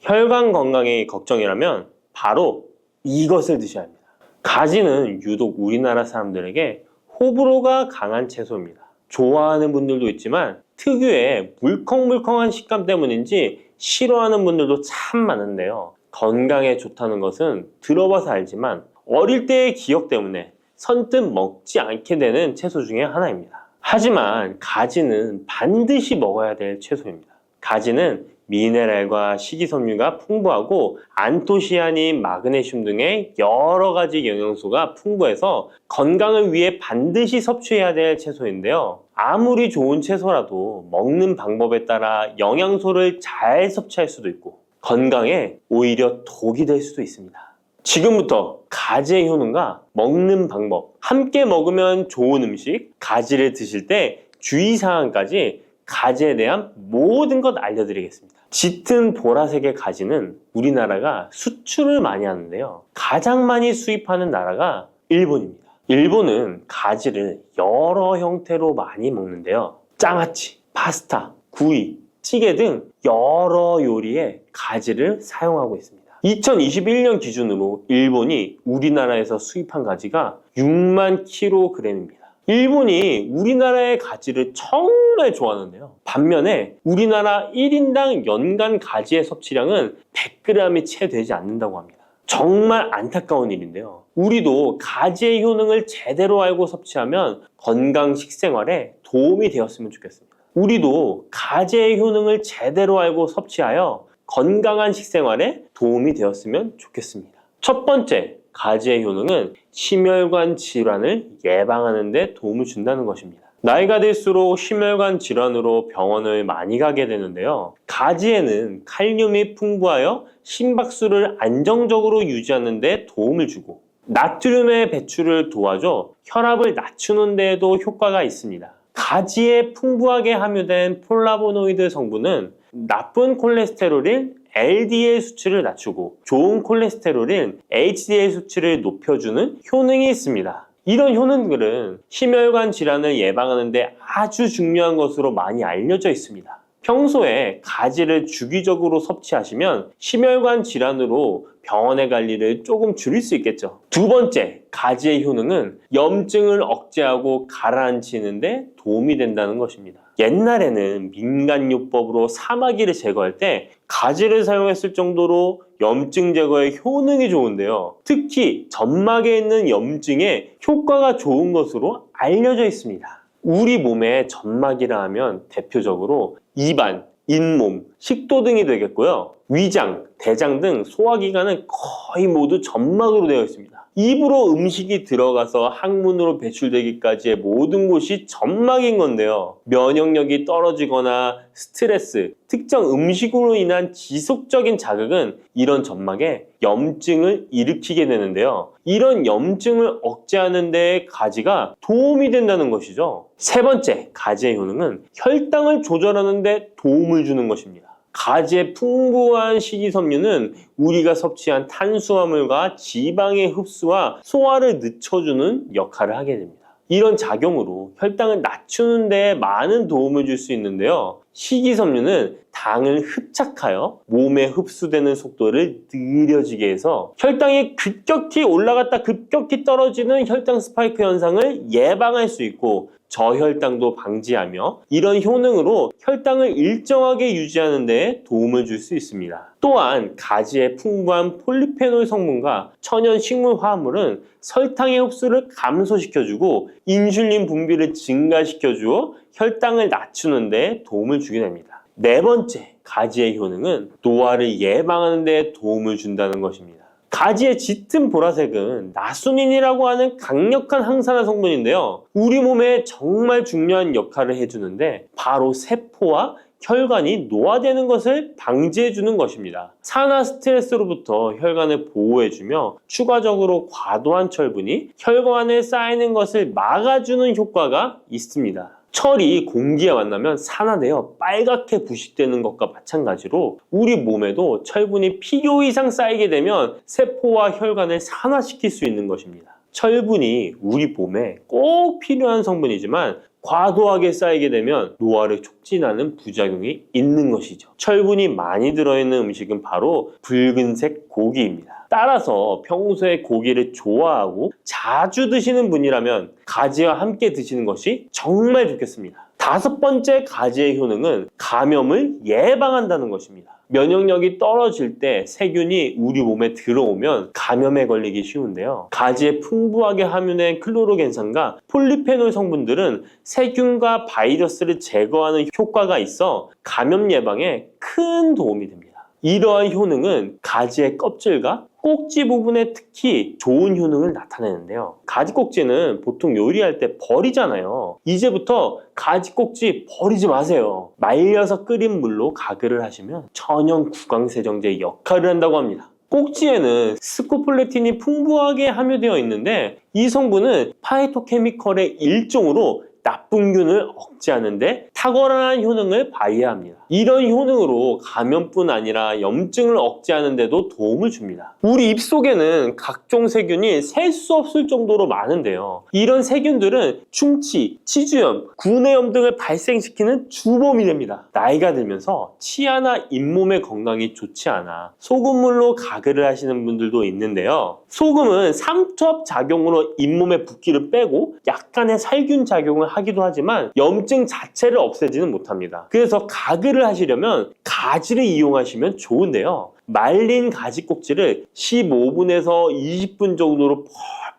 혈관 건강이 걱정이라면 바로 이것을 드셔야 합니다. 가지는 유독 우리나라 사람들에게 호불호가 강한 채소입니다. 좋아하는 분들도 있지만 특유의 물컹물컹한 식감 때문인지 싫어하는 분들도 참 많은데요. 건강에 좋다는 것은 들어봐서 알지만 어릴 때의 기억 때문에 선뜻 먹지 않게 되는 채소 중에 하나입니다. 하지만 가지는 반드시 먹어야 될 채소입니다. 가지는 미네랄과 식이섬유가 풍부하고 안토시아닌, 마그네슘 등의 여러 가지 영양소가 풍부해서 건강을 위해 반드시 섭취해야 될 채소인데요. 아무리 좋은 채소라도 먹는 방법에 따라 영양소를 잘 섭취할 수도 있고 건강에 오히려 독이 될 수도 있습니다. 지금부터 가지의 효능과 먹는 방법, 함께 먹으면 좋은 음식, 가지를 드실 때 주의사항까지 가지에 대한 모든 것 알려드리겠습니다. 짙은 보라색의 가지는 우리나라가 수출을 많이 하는데요. 가장 많이 수입하는 나라가 일본입니다. 일본은 가지를 여러 형태로 많이 먹는데요. 장아찌, 파스타, 구이, 찌개 등 여러 요리에 가지를 사용하고 있습니다. 2021년 기준으로 일본이 우리나라에서 수입한 가지가 6만 kg입니다. 일본이 우리나라의 가지를 정말 좋아하는데요. 반면에 우리나라 1인당 연간 가지의 섭취량은 100g이 채 되지 않는다고 합니다. 정말 안타까운 일인데요. 우리도 가지의 효능을 제대로 알고 섭취하면 건강 식생활에 도움이 되었으면 좋겠습니다. 우리도 가지의 효능을 제대로 알고 섭취하여 건강한 식생활에 도움이 되었으면 좋겠습니다. 첫 번째, 가지의 효능은 심혈관 질환을 예방하는 데 도움을 준다는 것입니다. 나이가 들수록 심혈관 질환으로 병원을 많이 가게 되는데요. 가지에는 칼륨이 풍부하여 심박수를 안정적으로 유지하는 데 도움을 주고 나트륨의 배출을 도와줘 혈압을 낮추는 데에도 효과가 있습니다. 가지에 풍부하게 함유된 폴라보노이드 성분은 나쁜 콜레스테롤인 LDL 수치를 낮추고 좋은 콜레스테롤인 HDL 수치를 높여주는 효능이 있습니다. 이런 효능들은 심혈관 질환을 예방하는 데 아주 중요한 것으로 많이 알려져 있습니다. 평소에 가지를 주기적으로 섭취하시면 심혈관 질환으로 병원에 갈 일을 조금 줄일 수 있겠죠. 두 번째, 가지의 효능은 염증을 억제하고 가라앉히는 데 도움이 된다는 것입니다. 옛날에는 민간요법으로 사마귀를 제거할 때 가지를 사용했을 정도로 염증 제거에 효능이 좋은데요. 특히 점막에 있는 염증에 효과가 좋은 것으로 알려져 있습니다. 우리 몸에 점막이라 하면 대표적으로 입안, 잇몸, 식도 등이 되겠고요. 위장, 대장 등 소화기관은 거의 모두 점막으로 되어 있습니다. 입으로 음식이 들어가서 항문으로 배출되기까지의 모든 곳이 점막인 건데요. 면역력이 떨어지거나 스트레스, 특정 음식으로 인한 지속적인 자극은 이런 점막에 염증을 일으키게 되는데요. 이런 염증을 억제하는 데 가지가 도움이 된다는 것이죠. 세 번째, 가지의 효능은 혈당을 조절하는 데 도움을 주는 것입니다. 가지의 풍부한 식이섬유는 우리가 섭취한 탄수화물과 지방의 흡수와 소화를 늦춰주는 역할을 하게 됩니다. 이런 작용으로 혈당을 낮추는 데 많은 도움을 줄 수 있는데요. 식이섬유는 당을 흡착하여 몸에 흡수되는 속도를 느려지게 해서 혈당이 급격히 올라갔다 급격히 떨어지는 혈당 스파이크 현상을 예방할 수 있고 저혈당도 방지하며 이런 효능으로 혈당을 일정하게 유지하는 데 도움을 줄 수 있습니다. 또한 가지의 풍부한 폴리페놀 성분과 천연 식물 화합물은 설탕의 흡수를 감소시켜주고 인슐린 분비를 증가시켜주어 혈당을 낮추는 데 도움을 주게 됩니다. 네 번째, 가지의 효능은 노화를 예방하는 데 도움을 준다는 것입니다. 가지의 짙은 보라색은 나수닌이라고 하는 강력한 항산화 성분인데요. 우리 몸에 정말 중요한 역할을 해주는데 바로 세포와 혈관이 노화되는 것을 방지해주는 것입니다. 산화 스트레스로부터 혈관을 보호해주며 추가적으로 과도한 철분이 혈관에 쌓이는 것을 막아주는 효과가 있습니다. 철이 공기에 만나면 산화되어 빨갛게 부식되는 것과 마찬가지로 우리 몸에도 철분이 필요 이상 쌓이게 되면 세포와 혈관을 산화시킬 수 있는 것입니다. 철분이 우리 몸에 꼭 필요한 성분이지만 과도하게 쌓이게 되면 노화를 촉진하는 부작용이 있는 것이죠. 철분이 많이 들어있는 음식은 바로 붉은색 고기입니다. 따라서 평소에 고기를 좋아하고 자주 드시는 분이라면 가지와 함께 드시는 것이 정말 좋겠습니다. 다섯 번째 가지의 효능은 감염을 예방한다는 것입니다. 면역력이 떨어질 때 세균이 우리 몸에 들어오면 감염에 걸리기 쉬운데요. 가지에 풍부하게 함유된 클로로겐산과 폴리페놀 성분들은 세균과 바이러스를 제거하는 효과가 있어 감염 예방에 큰 도움이 됩니다. 이러한 효능은 가지의 껍질과 꼭지 부분에 특히 좋은 효능을 나타내는데요. 가지 꼭지는 보통 요리할 때 버리잖아요. 이제부터 가지 꼭지 버리지 마세요. 말려서 끓인 물로 가글을 하시면 천연 구강세정제 역할을 한다고 합니다. 꼭지에는 스코폴레틴이 풍부하게 함유되어 있는데 이 성분은 파이토케미컬의 일종으로 나쁜 균을 억제하는 데 탁월한 효능을 발휘합니다. 이런 효능으로 감염뿐 아니라 염증을 억제하는 데도 도움을 줍니다. 우리 입속에는 각종 세균이 셀 수 없을 정도로 많은데요. 이런 세균들은 충치, 치주염, 구내염 등을 발생시키는 주범이 됩니다. 나이가 들면서 치아나 잇몸의 건강이 좋지 않아 소금물로 가글을 하시는 분들도 있는데요. 소금은 삼투압 작용으로 잇몸의 붓기를 빼고 약간의 살균 작용을 하기도 하지만 염증 자체를 없애지는 못합니다. 그래서 가글을 하시려면 가지를 이용하시면 좋은데요. 말린 가지 꼭지를 15분에서 20분 정도로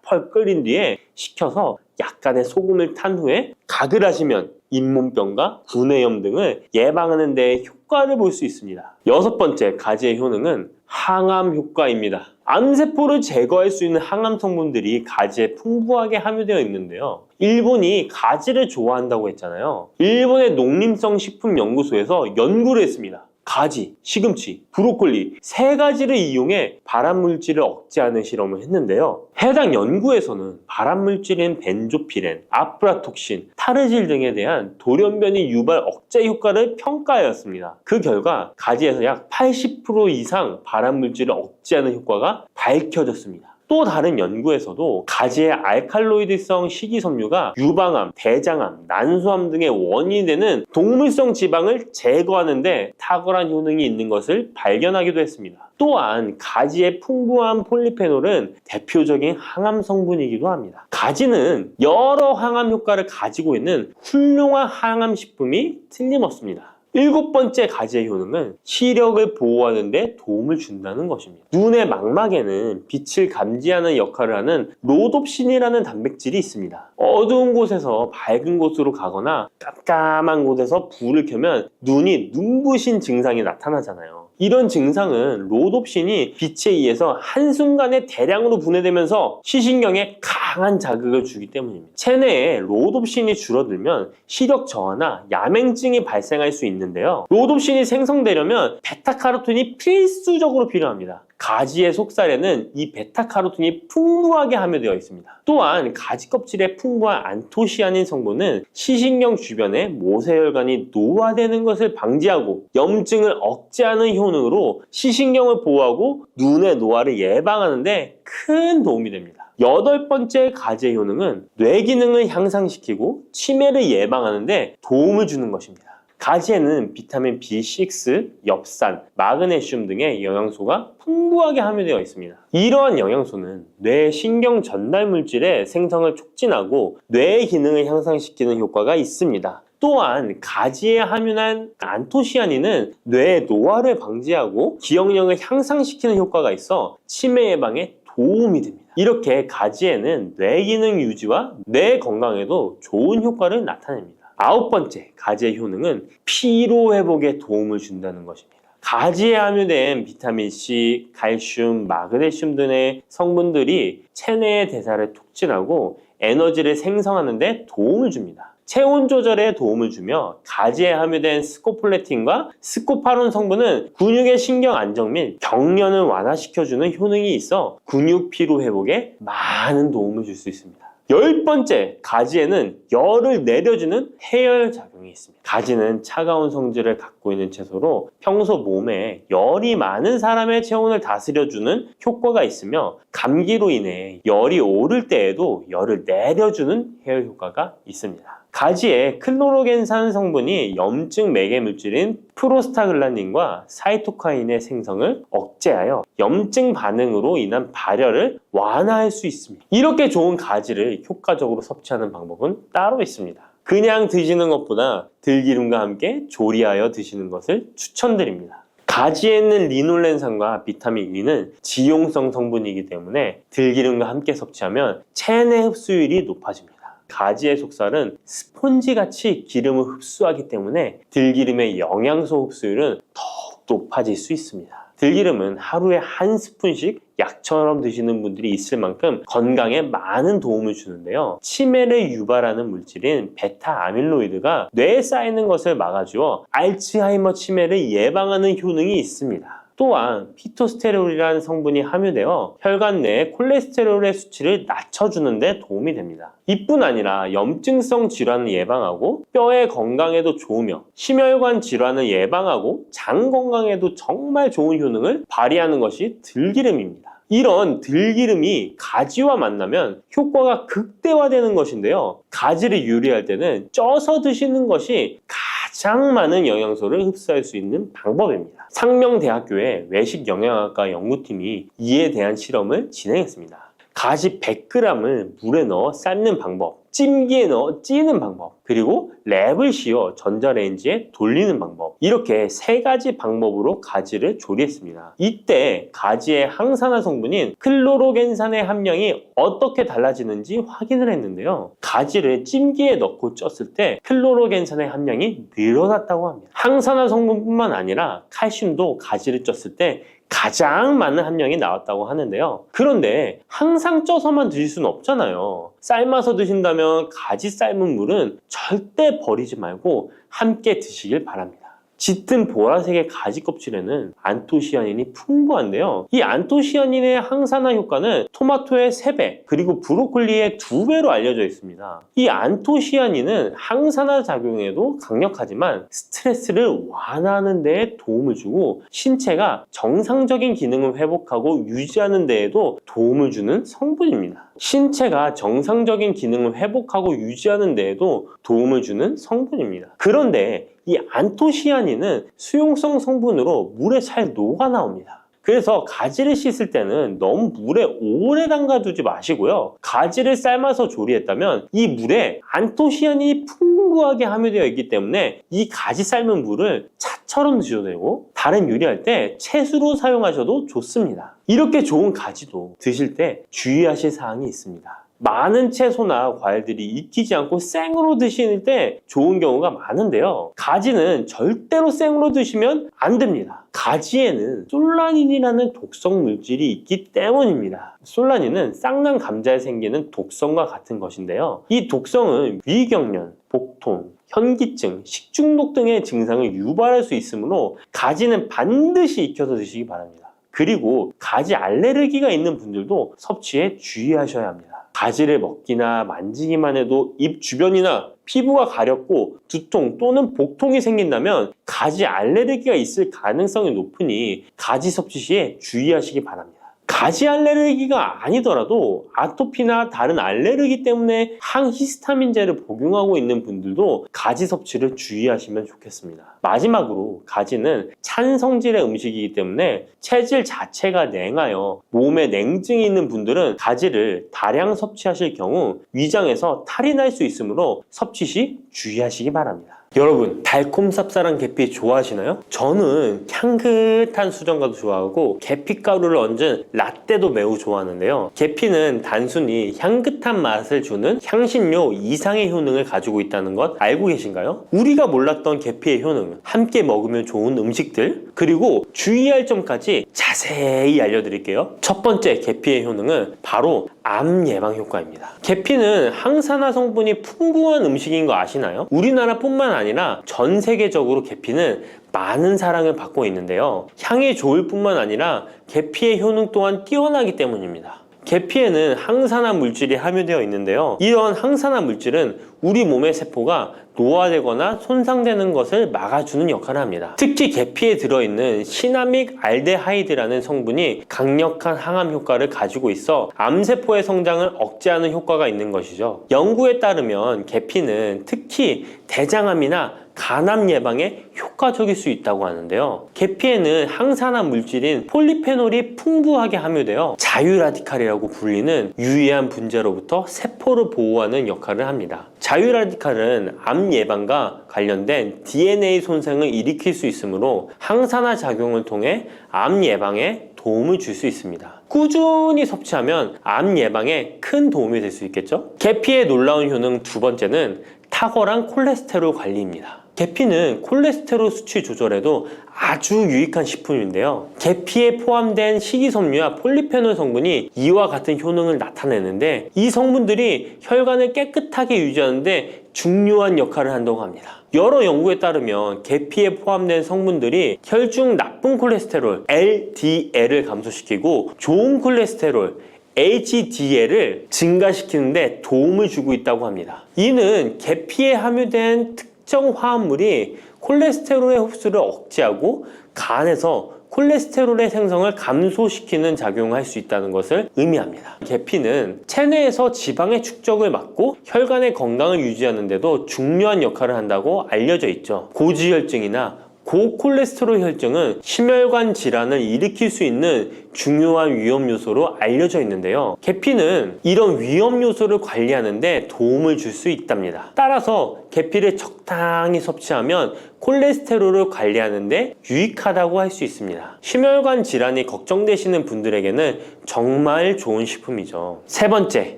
펄펄 끓인 뒤에 식혀서 약간의 소금을 탄 후에 가글 하시면 잇몸병과 구내염 등을 예방하는 데 효과를 볼 수 있습니다. 여섯 번째 가지의 효능은 항암 효과입니다. 암세포를 제거할 수 있는 항암 성분들이 가지에 풍부하게 함유되어 있는데요. 일본이 가지를 좋아한다고 했잖아요. 일본의 농림성식품연구소에서 연구를 했습니다. 가지, 시금치, 브로콜리 세 가지를 이용해 발암물질을 억제하는 실험을 했는데요. 해당 연구에서는 발암물질인 벤조피렌, 아프라톡신, 타르질 등에 대한 돌연변이 유발 억제 효과를 평가하였습니다. 그 결과 가지에서 약 80% 이상 발암물질을 억제하는 효과가 밝혀졌습니다. 또 다른 연구에서도 가지의 알칼로이드성 식이섬유가 유방암, 대장암, 난소암 등의 원인이 되는 동물성 지방을 제거하는 데 탁월한 효능이 있는 것을 발견하기도 했습니다. 또한 가지의 풍부한 폴리페놀은 대표적인 항암 성분이기도 합니다. 가지는 여러 항암 효과를 가지고 있는 훌륭한 항암 식품이 틀림없습니다. 일곱 번째 가지의 효능은 시력을 보호하는 데 도움을 준다는 것입니다. 눈의 망막에는 빛을 감지하는 역할을 하는 로놉신이라는 단백질이 있습니다. 어두운 곳에서 밝은 곳으로 가거나 깜깜한 곳에서 불을 켜면 눈이 눈부신 증상이 나타나잖아요. 이런 증상은 로놉신이 빛에 의해서 한순간에 대량으로 분해되면서 시신경에 강한 자극을 주기 때문입니다. 체내에 로놉신이 줄어들면 시력 저하나 야맹증이 발생할 수 있는데요. 로놉신이 생성되려면 베타카로틴이 필수적으로 필요합니다. 가지의 속살에는 이 베타카로틴이 풍부하게 함유되어 있습니다. 또한 가지 껍질에 풍부한 안토시아닌 성분은 시신경 주변에 모세혈관이 노화되는 것을 방지하고 염증을 억제하는 효능으로 시신경을 보호하고 눈의 노화를 예방하는 데 큰 도움이 됩니다. 여덟 번째 가지의 효능은 뇌 기능을 향상시키고 치매를 예방하는 데 도움을 주는 것입니다. 가지에는 비타민 B6, 엽산, 마그네슘 등의 영양소가 풍부하게 함유되어 있습니다. 이러한 영양소는 뇌 신경 전달 물질의 생성을 촉진하고 뇌의 기능을 향상시키는 효과가 있습니다. 또한 가지에 함유한 안토시아닌은 뇌의 노화를 방지하고 기억력을 향상시키는 효과가 있어 치매 예방에 도움이 됩니다. 이렇게 가지에는 뇌 기능 유지와 뇌 건강에도 좋은 효과를 나타냅니다. 아홉 번째 가지의 효능은 피로 회복에 도움을 준다는 것입니다. 가지에 함유된 비타민C, 칼슘, 마그네슘 등의 성분들이 체내의 대사를 촉진하고 에너지를 생성하는 데 도움을 줍니다. 체온 조절에 도움을 주며 가지에 함유된 스코폴레틴과 스코파론 성분은 근육의 신경 안정 및 경련을 완화시켜주는 효능이 있어 근육 피로 회복에 많은 도움을 줄 수 있습니다. 열 번째, 가지에는 열을 내려주는 해열 작용이 있습니다. 가지는 차가운 성질을 갖고 있는 채소로 평소 몸에 열이 많은 사람의 체온을 다스려주는 효과가 있으며 감기로 인해 열이 오를 때에도 열을 내려주는 해열 효과가 있습니다. 가지의 클로로겐산 성분이 염증 매개 물질인 프로스타글란딘과 사이토카인의 생성을 억제하여 염증 반응으로 인한 발열을 완화할 수 있습니다. 이렇게 좋은 가지를 효과적으로 섭취하는 방법은 따로 있습니다. 그냥 드시는 것보다 들기름과 함께 조리하여 드시는 것을 추천드립니다. 가지에 있는 리놀렌산과 비타민 E는 지용성 성분이기 때문에 들기름과 함께 섭취하면 체내 흡수율이 높아집니다. 가지의 속살은 스폰지같이 기름을 흡수하기 때문에 들기름의 영양소 흡수율은 더욱 높아질 수 있습니다. 들기름은 하루에 한 스푼씩 약처럼 드시는 분들이 있을 만큼 건강에 많은 도움을 주는데요. 치매를 유발하는 물질인 베타 아밀로이드가 뇌에 쌓이는 것을 막아주어 알츠하이머 치매를 예방하는 효능이 있습니다. 또한 피토스테롤이라는 성분이 함유되어 혈관 내 콜레스테롤의 수치를 낮춰주는 데 도움이 됩니다. 이뿐 아니라 염증성 질환을 예방하고 뼈의 건강에도 좋으며 심혈관 질환을 예방하고 장 건강에도 정말 좋은 효능을 발휘하는 것이 들기름입니다. 이런 들기름이 가지와 만나면 효과가 극대화되는 것인데요. 가지를 요리할 때는 쪄서 드시는 것이 가장 많은 영양소를 흡수할 수 있는 방법입니다. 상명대학교의 외식영양학과 연구팀이 이에 대한 실험을 진행했습니다. 가지 100g을 물에 넣어 삶는 방법, 찜기에 넣어 찌는 방법, 그리고 랩을 씌워 전자레인지에 돌리는 방법, 이렇게 3가지 방법으로 가지를 조리했습니다. 이때 가지의 항산화 성분인 클로로겐산의 함량이 어떻게 달라지는지 확인을 했는데요. 가지를 찜기에 넣고 쪘을 때 클로로겐산의 함량이 늘어났다고 합니다. 항산화 성분뿐만 아니라 칼슘도 가지를 쪘을 때 가장 많은 함량이 나왔다고 하는데요. 그런데 항상 쪄서만 드실 수는 없잖아요. 삶아서 드신다면 가지 삶은 물은 절대 버리지 말고 함께 드시길 바랍니다. 짙은 보라색의 가지 껍질에는 안토시아닌이 풍부한데요. 이 안토시아닌의 항산화 효과는 토마토의 3배, 그리고 브로콜리의 2배로 알려져 있습니다. 이 안토시아닌은 항산화 작용에도 강력하지만 스트레스를 완화하는 데에 도움을 주고 신체가 정상적인 기능을 회복하고 유지하는 데에도 도움을 주는 성분입니다. 신체가 정상적인 기능을 회복하고 유지하는 데에도 도움을 주는 성분입니다. 그런데 이 안토시아닌은 수용성 성분으로 물에 잘 녹아 나옵니다. 그래서 가지를 씻을 때는 너무 물에 오래 담가두지 마시고요. 가지를 삶아서 조리했다면 이 물에 안토시아닌이 풍부하게 함유되어 있기 때문에 이 가지 삶은 물을 차처럼 드셔도 되고 다른 요리할 때 채수로 사용하셔도 좋습니다. 이렇게 좋은 가지도 드실 때 주의하실 사항이 있습니다. 많은 채소나 과일들이 익히지 않고 생으로 드실 때 좋은 경우가 많은데요. 가지는 절대로 생으로 드시면 안 됩니다. 가지에는 솔라닌이라는 독성 물질이 있기 때문입니다. 솔라닌은 쌍난 감자에 생기는 독성과 같은 것인데요. 이 독성은 위경련, 복통, 현기증, 식중독 등의 증상을 유발할 수 있으므로 가지는 반드시 익혀서 드시기 바랍니다. 그리고 가지 알레르기가 있는 분들도 섭취에 주의하셔야 합니다. 가지를 먹기나 만지기만 해도 입 주변이나 피부가 가렵고 두통 또는 복통이 생긴다면 가지 알레르기가 있을 가능성이 높으니 가지 섭취 시에 주의하시기 바랍니다. 가지 알레르기가 아니더라도 아토피나 다른 알레르기 때문에 항히스타민제를 복용하고 있는 분들도 가지 섭취를 주의하시면 좋겠습니다. 마지막으로 가지는 찬 성질의 음식이기 때문에 체질 자체가 냉하여 몸에 냉증이 있는 분들은 가지를 다량 섭취하실 경우 위장에서 탈이 날 수 있으므로 섭취 시 주의하시기 바랍니다. 여러분, 달콤 쌉쌀한 계피 좋아하시나요? 저는 향긋한 수정과도 좋아하고 계피가루를 얹은 라떼도 매우 좋아하는데요. 계피는 단순히 향긋한 맛을 주는 향신료 이상의 효능을 가지고 있다는 것 알고 계신가요? 우리가 몰랐던 계피의 효능은 함께 먹으면 좋은 음식들, 그리고 주의할 점까지 자세히 알려드릴게요. 첫 번째 계피의 효능은 바로 암 예방 효과입니다. 계피는 항산화 성분이 풍부한 음식인 거 아시나요? 우리나라뿐만 아니라 전 세계적으로 계피는 많은 사랑을 받고 있는데요. 향이 좋을 뿐만 아니라 계피의 효능 또한 뛰어나기 때문입니다. 계피에는 항산화 물질이 함유되어 있는데요. 이런 항산화 물질은 우리 몸의 세포가 노화되거나 손상되는 것을 막아주는 역할을 합니다. 특히 계피에 들어있는 시나믹 알데하이드라는 성분이 강력한 항암 효과를 가지고 있어 암세포의 성장을 억제하는 효과가 있는 것이죠. 연구에 따르면 계피는 특히 대장암이나 간암 예방에 효과적일 수 있다고 하는데요. 계피에는 항산화 물질인 폴리페놀이 풍부하게 함유되어 자유라디칼이라고 불리는 유해한 분자로부터 세포를 보호하는 역할을 합니다. 자유라디칼은 암 예방과 관련된 DNA 손상을 일으킬 수 있으므로 항산화 작용을 통해 암 예방에 도움을 줄 수 있습니다. 꾸준히 섭취하면 암 예방에 큰 도움이 될 수 있겠죠? 계피의 놀라운 효능 두 번째는 탁월한 콜레스테롤 관리입니다. 계피는 콜레스테롤 수치 조절에도 아주 유익한 식품인데요. 계피에 포함된 식이섬유와 폴리페놀 성분이 이와 같은 효능을 나타내는데 이 성분들이 혈관을 깨끗하게 유지하는데 중요한 역할을 한다고 합니다. 여러 연구에 따르면 계피에 포함된 성분들이 혈중 나쁜 콜레스테롤 LDL을 감소시키고 좋은 콜레스테롤 HDL을 증가시키는데 도움을 주고 있다고 합니다. 이는 계피에 함유된 특정 화합물이 콜레스테롤의 흡수를 억제하고 간에서 콜레스테롤의 생성을 감소시키는 작용을 할 수 있다는 것을 의미합니다. 계피는 체내에서 지방의 축적을 막고 혈관의 건강을 유지하는 데도 중요한 역할을 한다고 알려져 있죠. 고지혈증이나 고콜레스테롤 혈증은 심혈관 질환을 일으킬 수 있는 중요한 위험 요소로 알려져 있는데요. 계피는 이런 위험 요소를 관리하는 데 도움을 줄 수 있답니다. 따라서 계피를 적당히 섭취하면 콜레스테롤을 관리하는 데 유익하다고 할 수 있습니다. 심혈관 질환이 걱정되시는 분들에게는 정말 좋은 식품이죠. 세 번째,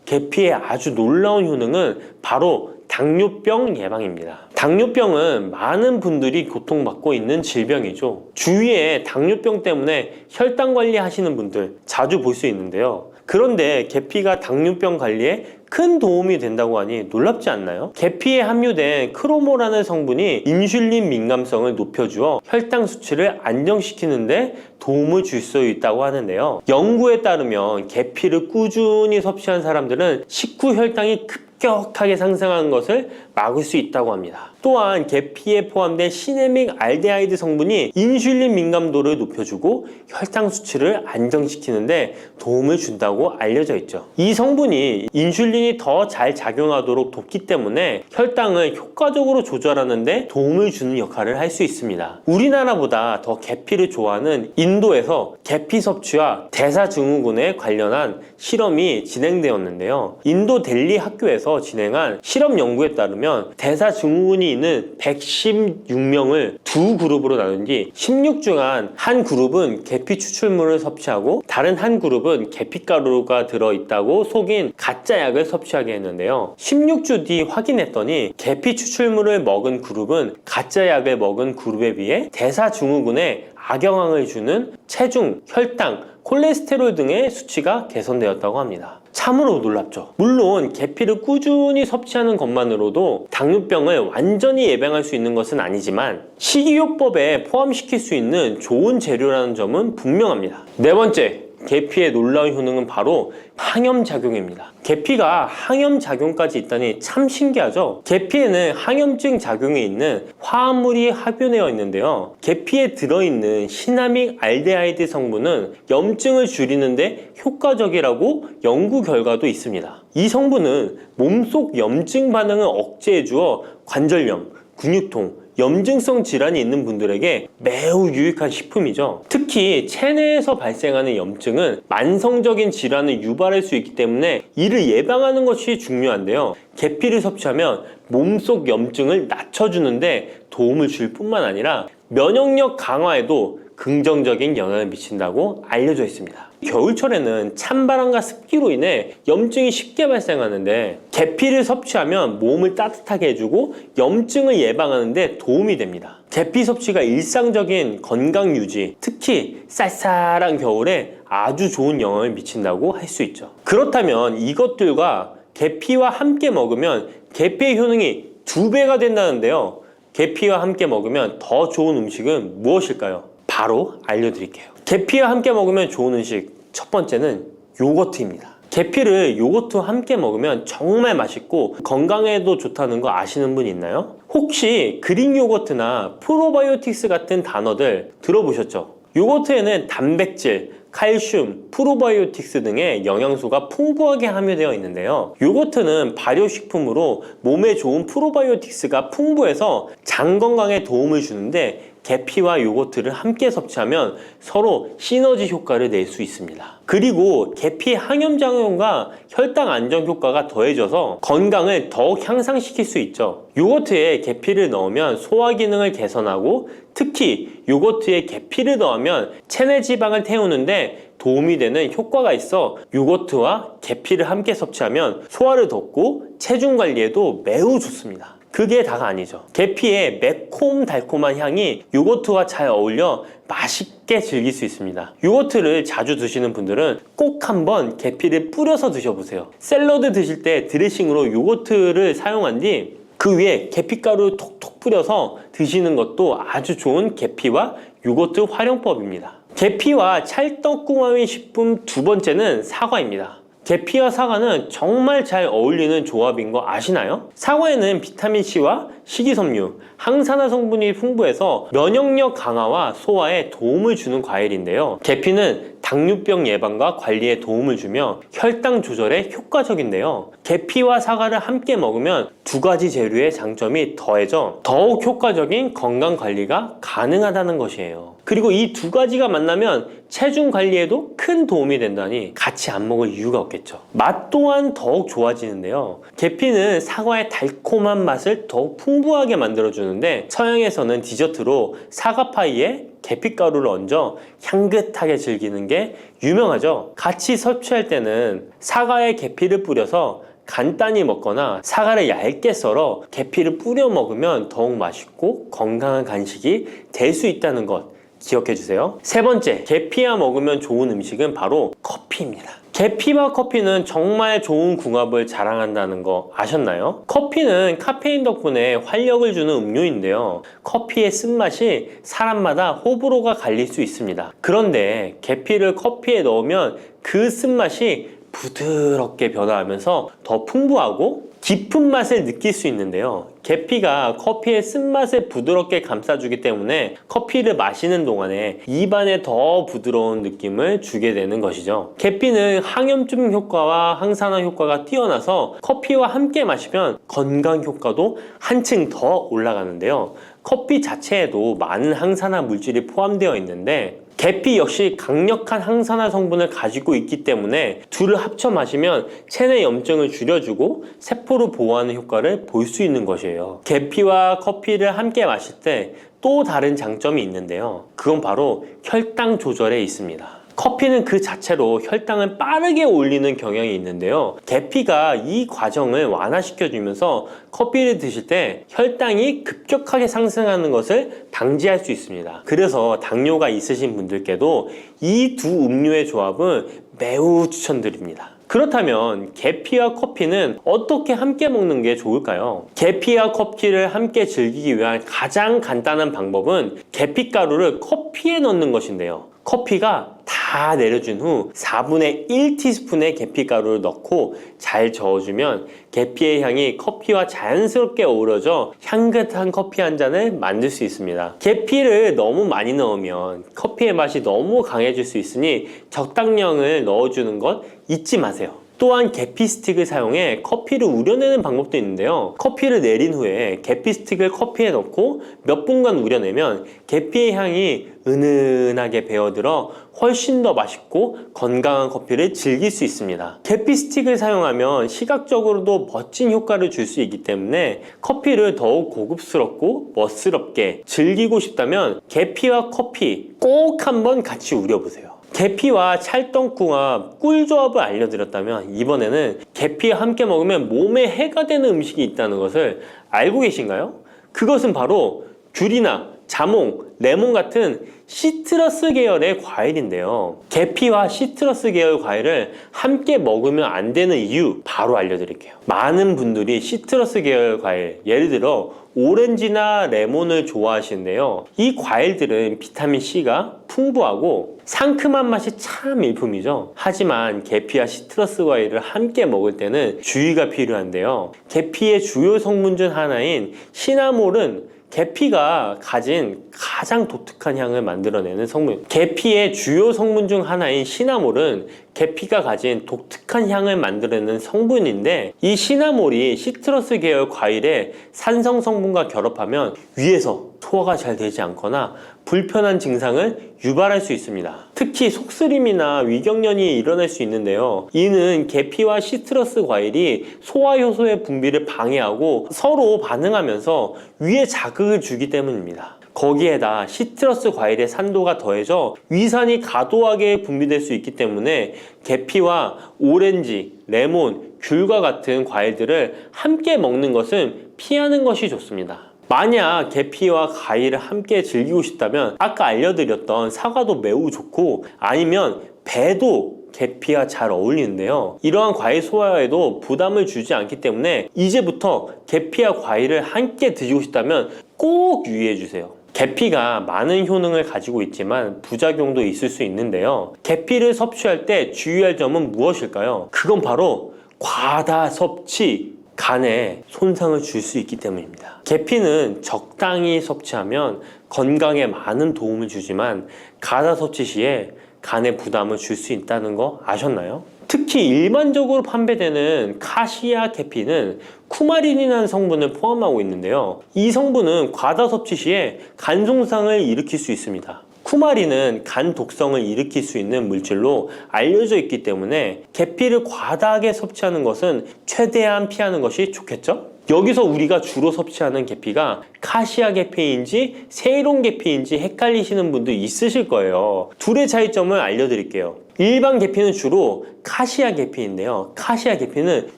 계피의 아주 놀라운 효능은 바로 당뇨병 예방입니다. 당뇨병은 많은 분들이 고통받고 있는 질병이죠. 주위에 당뇨병 때문에 혈당 관리하시는 분들 자주 볼 수 있는데요. 그런데 계피가 당뇨병 관리에 큰 도움이 된다고 하니 놀랍지 않나요? 계피에 함유된 크로모라는 성분이 인슐린 민감성을 높여주어 혈당 수치를 안정시키는데 도움을 줄 수 있다고 하는데요. 연구에 따르면 계피를 꾸준히 섭취한 사람들은 식후 혈당이 급격하게 상승하는 것을 막을 수 있다고 합니다. 또한 계피에 포함된 시네믹 알데하이드 성분이 인슐린 민감도를 높여주고 혈당 수치를 안정시키는데 도움을 준다고 알려져 있죠. 이 성분이 인슐린이 더 잘 작용하도록 돕기 때문에 혈당을 효과적으로 조절하는데 도움을 주는 역할을 할 수 있습니다. 우리나라보다 더 계피를 좋아하는 인도에서 계피 섭취와 대사증후군에 관련한 실험이 진행되었는데요. 인도 델리 학교에서 진행한 실험 연구에 따르면 대사증후군이 있는 116명을 두 그룹으로 나눈 뒤 16주간 한 그룹은 계피 추출물을 섭취하고 다른 한 그룹은 계피가루가 들어있다고 속인 가짜 약을 섭취하게 했는데요. 16주 뒤 확인했더니 계피 추출물을 먹은 그룹은 가짜 약을 먹은 그룹에 비해 대사증후군에 악영향을 주는 체중, 혈당, 콜레스테롤 등의 수치가 개선되었다고 합니다. 참으로 놀랍죠. 물론 계피를 꾸준히 섭취하는 것만으로도 당뇨병을 완전히 예방할 수 있는 것은 아니지만 식이요법에 포함시킬 수 있는 좋은 재료라는 점은 분명합니다. 네 번째, 계피의 놀라운 효능은 바로 항염작용입니다. 계피가 항염작용까지 있다니 참 신기하죠? 계피에는 항염증 작용이 있는 화합물이 함유되어 있는데요. 계피에 들어있는 시나믹 알데하이드 성분은 염증을 줄이는데 효과적이라고 연구 결과도 있습니다. 이 성분은 몸속 염증 반응을 억제해 주어 관절염, 근육통, 염증성 질환이 있는 분들에게 매우 유익한 식품이죠. 특히 체내에서 발생하는 염증은 만성적인 질환을 유발할 수 있기 때문에 이를 예방하는 것이 중요한데요. 계피를 섭취하면 몸속 염증을 낮춰주는데 도움을 줄 뿐만 아니라 면역력 강화에도 긍정적인 영향을 미친다고 알려져 있습니다. 겨울철에는 찬바람과 습기로 인해 염증이 쉽게 발생하는데 계피를 섭취하면 몸을 따뜻하게 해주고 염증을 예방하는 데 도움이 됩니다. 계피 섭취가 일상적인 건강 유지, 특히 쌀쌀한 겨울에 아주 좋은 영향을 미친다고 할 수 있죠. 그렇다면 이것들과 계피와 함께 먹으면 계피의 효능이 2배가 된다는데요. 계피와 함께 먹으면 더 좋은 음식은 무엇일까요? 바로 알려드릴게요. 계피와 함께 먹으면 좋은 음식, 첫 번째는 요거트입니다. 계피를 요거트와 함께 먹으면 정말 맛있고 건강에도 좋다는 거 아시는 분 있나요? 혹시 그릭 요거트나 프로바이오틱스 같은 단어들 들어보셨죠? 요거트에는 단백질, 칼슘, 프로바이오틱스 등의 영양소가 풍부하게 함유되어 있는데요. 요거트는 발효식품으로 몸에 좋은 프로바이오틱스가 풍부해서 장 건강에 도움을 주는데 계피와 요거트를 함께 섭취하면 서로 시너지 효과를 낼 수 있습니다. 그리고 계피 항염작용과 혈당 안정 효과가 더해져서 건강을 더욱 향상시킬 수 있죠. 요거트에 계피를 넣으면 소화 기능을 개선하고 특히 요거트에 계피를 넣으면 체내 지방을 태우는데 도움이 되는 효과가 있어 요거트와 계피를 함께 섭취하면 소화를 돋고 체중 관리에도 매우 좋습니다. 그게 다가 아니죠. 계피의 매콤달콤한 향이 요거트와 잘 어울려 맛있게 즐길 수 있습니다. 요거트를 자주 드시는 분들은 꼭 한번 계피를 뿌려서 드셔보세요. 샐러드 드실 때 드레싱으로 요거트를 사용한 뒤 그 위에 계피가루 톡톡 뿌려서 드시는 것도 아주 좋은 계피와 요거트 활용법입니다. 계피와 찰떡궁합의 식품 두 번째는 사과입니다. 계피와 사과는 정말 잘 어울리는 조합인 거 아시나요? 사과에는 비타민C와 식이섬유, 항산화 성분이 풍부해서 면역력 강화와 소화에 도움을 주는 과일인데요. 계피는 당뇨병 예방과 관리에 도움을 주며 혈당 조절에 효과적인데요. 계피와 사과를 함께 먹으면 두 가지 재료의 장점이 더해져 더욱 효과적인 건강 관리가 가능하다는 것이에요. 그리고 이 두 가지가 만나면 체중 관리에도 큰 도움이 된다니 같이 안 먹을 이유가 없겠죠. 맛 또한 더욱 좋아지는데요. 계피는 사과의 달콤한 맛을 더욱 풍부하게 만들어주는데 서양에서는 디저트로 사과파이에 계피가루를 얹어 향긋하게 즐기는 게 유명하죠. 같이 섭취할 때는 사과에 계피를 뿌려서 간단히 먹거나 사과를 얇게 썰어 계피를 뿌려 먹으면 더욱 맛있고 건강한 간식이 될 수 있다는 것 기억해 주세요. 세 번째, 계피와 먹으면 좋은 음식은 바로 커피입니다. 계피와 커피는 정말 좋은 궁합을 자랑한다는 거 아셨나요? 커피는 카페인 덕분에 활력을 주는 음료인데요. 커피의 쓴맛이 사람마다 호불호가 갈릴 수 있습니다. 그런데 계피를 커피에 넣으면 그 쓴맛이 부드럽게 변화하면서 더 풍부하고 깊은 맛을 느낄 수 있는데요. 계피가 커피의 쓴맛을 부드럽게 감싸주기 때문에 커피를 마시는 동안에 입안에 더 부드러운 느낌을 주게 되는 것이죠. 계피는 항염증 효과와 항산화 효과가 뛰어나서 커피와 함께 마시면 건강 효과도 한층 더 올라가는데요. 커피 자체에도 많은 항산화 물질이 포함되어 있는데 계피 역시 강력한 항산화 성분을 가지고 있기 때문에 둘을 합쳐 마시면 체내 염증을 줄여주고 세포를 보호하는 효과를 볼 수 있는 것이에요. 계피와 커피를 함께 마실 때 또 다른 장점이 있는데요. 그건 바로 혈당 조절에 있습니다. 커피는 그 자체로 혈당을 빠르게 올리는 경향이 있는데요. 계피가 이 과정을 완화시켜주면서 커피를 드실 때 혈당이 급격하게 상승하는 것을 방지할 수 있습니다. 그래서 당뇨가 있으신 분들께도 이 두 음료의 조합은 매우 추천드립니다. 그렇다면 계피와 커피는 어떻게 함께 먹는 게 좋을까요? 계피와 커피를 함께 즐기기 위한 가장 간단한 방법은 계피가루를 커피에 넣는 것인데요. 커피가 다 내려준 후 4분의 1티스푼의 계피가루를 넣고 잘 저어주면 계피의 향이 커피와 자연스럽게 어우러져 향긋한 커피 한 잔을 만들 수 있습니다. 계피를 너무 많이 넣으면 커피의 맛이 너무 강해질 수 있으니 적당량을 넣어주는 것 잊지 마세요. 또한 계피 스틱을 사용해 커피를 우려내는 방법도 있는데요. 커피를 내린 후에 계피 스틱을 커피에 넣고 몇 분간 우려내면 계피의 향이 은은하게 배어들어 훨씬 더 맛있고 건강한 커피를 즐길 수 있습니다. 계피 스틱을 사용하면 시각적으로도 멋진 효과를 줄 수 있기 때문에 커피를 더욱 고급스럽고 멋스럽게 즐기고 싶다면 계피와 커피 꼭 한번 같이 우려보세요. 계피와 찰떡궁합 꿀조합을 알려드렸다면 이번에는 계피와 함께 먹으면 몸에 해가 되는 음식이 있다는 것을 알고 계신가요? 그것은 바로 귤이나 자몽, 레몬 같은 시트러스 계열의 과일인데요. 계피와 시트러스 계열 과일을 함께 먹으면 안 되는 이유 바로 알려드릴게요. 많은 분들이 시트러스 계열 과일, 예를 들어 오렌지나 레몬을 좋아하시는데요. 이 과일들은 비타민C가 풍부하고 상큼한 맛이 참 일품이죠. 하지만 계피와 시트러스 과일을 함께 먹을 때는 주의가 필요한데요. 계피의 주요 성분 중 하나인 시나몰은 계피가 가진 가장 독특한 향을 만들어내는 성분. 계피의 주요 성분 중 하나인 시나몰은 계피가 가진 독특한 향을 만들어내는 성분인데, 이 시나몰이 시트러스 계열 과일의 산성 성분과 결합하면 위에서 소화가 잘 되지 않거나 불편한 증상을 유발할 수 있습니다. 특히 속쓰림이나 위경련이 일어날 수 있는데요. 이는 계피와 시트러스 과일이 소화 효소의 분비를 방해하고 서로 반응하면서 위에 자극을 주기 때문입니다. 거기에다 시트러스 과일의 산도가 더해져 위산이 과도하게 분비될 수 있기 때문에 계피와 오렌지, 레몬, 귤과 같은 과일들을 함께 먹는 것은 피하는 것이 좋습니다. 만약 계피와 과일을 함께 즐기고 싶다면 아까 알려드렸던 사과도 매우 좋고, 아니면 배도 계피와 잘 어울리는데요. 이러한 과일 소화에도 부담을 주지 않기 때문에 이제부터 계피와 과일을 함께 드시고 싶다면 꼭 유의해 주세요. 계피가 많은 효능을 가지고 있지만 부작용도 있을 수 있는데요. 계피를 섭취할 때 주의할 점은 무엇일까요? 그건 바로 과다 섭취, 간에 손상을 줄 수 있기 때문입니다. 계피는 적당히 섭취하면 건강에 많은 도움을 주지만 과다 섭취 시에 간에 부담을 줄 수 있다는 거 아셨나요? 특히 일반적으로 판매되는 카시아 계피는 쿠마린이라는 성분을 포함하고 있는데요. 이 성분은 과다 섭취 시에 간 손상을 일으킬 수 있습니다. 쿠마린은 간 독성을 일으킬 수 있는 물질로 알려져 있기 때문에 계피를 과다하게 섭취하는 것은 최대한 피하는 것이 좋겠죠? 여기서 우리가 주로 섭취하는 계피가 카시아 계피인지 세이론 계피인지 헷갈리시는 분도 있으실 거예요. 둘의 차이점을 알려드릴게요. 일반 계피는 주로 카시아 계피인데요. 카시아 계피는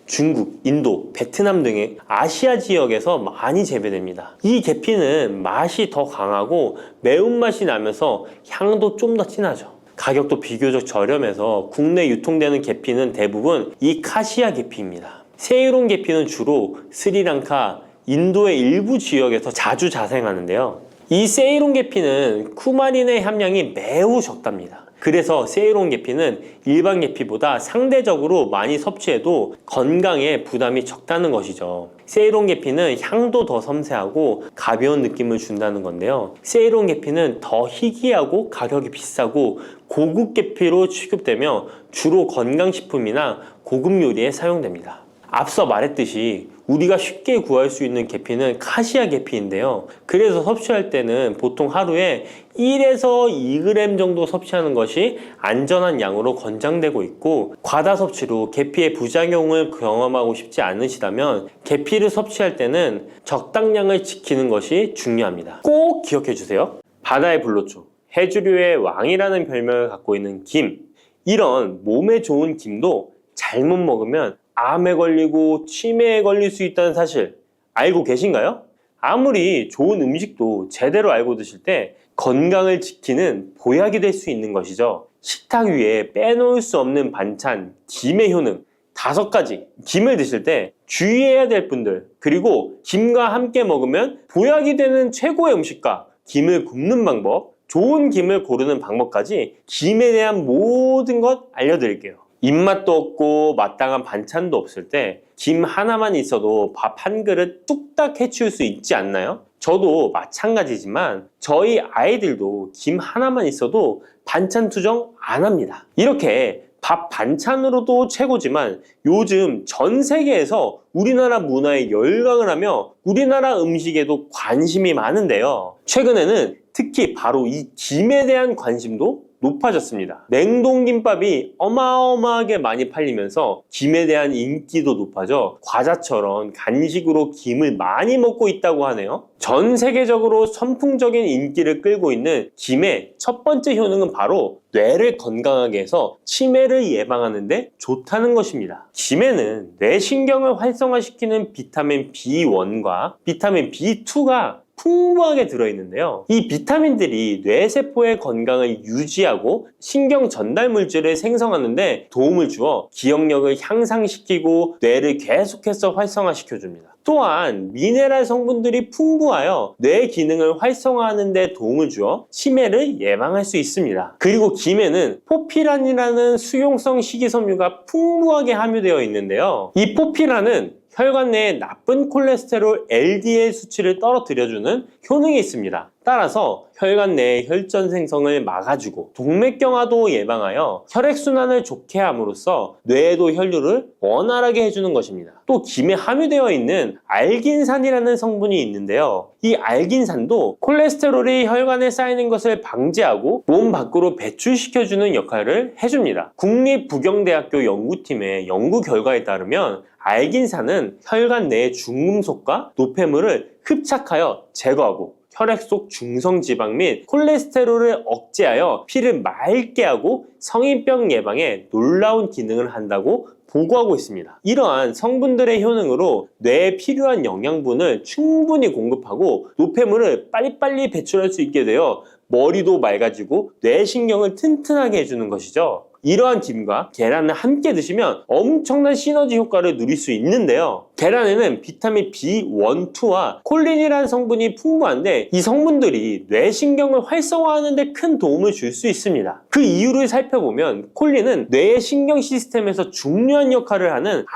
중국, 인도, 베트남 등의 아시아 지역에서 많이 재배됩니다. 이 계피는 맛이 더 강하고 매운맛이 나면서 향도 좀 더 진하죠. 가격도 비교적 저렴해서 국내 유통되는 계피는 대부분 이 카시아 계피입니다. 세이론 계피는 주로 스리랑카, 인도의 일부 지역에서 자주 자생하는데요. 이 세이론 계피는 쿠마린의 함량이 매우 적답니다. 그래서 세이론 계피는 일반 계피보다 상대적으로 많이 섭취해도 건강에 부담이 적다는 것이죠. 세이론 계피는 향도 더 섬세하고 가벼운 느낌을 준다는 건데요. 세이론 계피는 더 희귀하고 가격이 비싸고 고급 계피로 취급되며 주로 건강식품이나 고급 요리에 사용됩니다. 앞서 말했듯이 우리가 쉽게 구할 수 있는 계피는 카시아 계피인데요. 그래서 섭취할 때는 보통 하루에 1에서 2g 정도 섭취하는 것이 안전한 양으로 권장되고 있고, 과다 섭취로 계피의 부작용을 경험하고 싶지 않으시다면 계피를 섭취할 때는 적당량을 지키는 것이 중요합니다. 꼭 기억해 주세요. 바다의 불로초, 해조류의 왕이라는 별명을 갖고 있는 김, 이런 몸에 좋은 김도 잘못 먹으면 암에 걸리고 치매에 걸릴 수 있다는 사실 알고 계신가요? 아무리 좋은 음식도 제대로 알고 드실 때 건강을 지키는 보약이 될 수 있는 것이죠. 식탁 위에 빼놓을 수 없는 반찬, 김의 효능 5가지. 김을 드실 때 주의해야 될 분들, 그리고 김과 함께 먹으면 보약이 되는 최고의 음식과 김을 굽는 방법, 좋은 김을 고르는 방법까지 김에 대한 모든 것 알려드릴게요. 입맛도 없고 마땅한 반찬도 없을 때 김 하나만 있어도 밥 한 그릇 뚝딱 해치울 수 있지 않나요? 저도 마찬가지지만 저희 아이들도 김 하나만 있어도 반찬 투정 안 합니다. 이렇게 밥 반찬으로도 최고지만 요즘 전 세계에서 우리나라 문화에 열광을 하며 우리나라 음식에도 관심이 많은데요. 최근에는 특히 바로 이 김에 대한 관심도 높아졌습니다. 냉동김밥이 어마어마하게 많이 팔리면서 김에 대한 인기도 높아져 과자처럼 간식으로 김을 많이 먹고 있다고 하네요. 전 세계적으로 선풍적인 인기를 끌고 있는 김의 첫 번째 효능은 바로 뇌를 건강하게 해서 치매를 예방하는 데 좋다는 것입니다. 김에는 뇌신경을 활성화시키는 비타민 B1과 비타민 B2가 풍부하게 들어있는데요. 이 비타민들이 뇌세포의 건강을 유지하고 신경 전달 물질을 생성하는 데 도움을 주어 기억력을 향상시키고 뇌를 계속해서 활성화시켜줍니다. 또한 미네랄 성분들이 풍부하여 뇌 기능을 활성화하는 데 도움을 주어 치매를 예방할 수 있습니다. 그리고 김에는 포피란이라는 수용성 식이섬유가 풍부하게 함유되어 있는데요. 이 포피란은 혈관 내에 나쁜 콜레스테롤 LDL 수치를 떨어뜨려주는 효능이 있습니다. 따라서 혈관 내의 혈전 생성을 막아주고 동맥경화도 예방하여 혈액순환을 좋게 함으로써 뇌에도 혈류를 원활하게 해주는 것입니다. 또 김에 함유되어 있는 알긴산이라는 성분이 있는데요. 이 알긴산도 콜레스테롤이 혈관에 쌓이는 것을 방지하고 몸 밖으로 배출시켜주는 역할을 해줍니다. 국립부경대학교 연구팀의 연구 결과에 따르면 알긴산은 혈관 내의 중금속과 노폐물을 흡착하여 제거하고 혈액 속 중성지방 및 콜레스테롤을 억제하여 피를 맑게 하고 성인병 예방에 놀라운 기능을 한다고 보고하고 있습니다. 이러한 성분들의 효능으로 뇌에 필요한 영양분을 충분히 공급하고 노폐물을 빨리빨리 배출할 수 있게 되어 머리도 맑아지고 뇌신경을 튼튼하게 해주는 것이죠. 이러한 김과 계란을 함께 드시면 엄청난 시너지 효과를 누릴 수 있는데요. 계란에는 비타민 B1, 2와 콜린이라는 성분이 풍부한데 이 성분들이 뇌신경을 활성화하는 데 큰 도움을 줄 수 있습니다. 그 이유를 살펴보면 콜린은 뇌의 신경 시스템에서 중요한 역할을 하는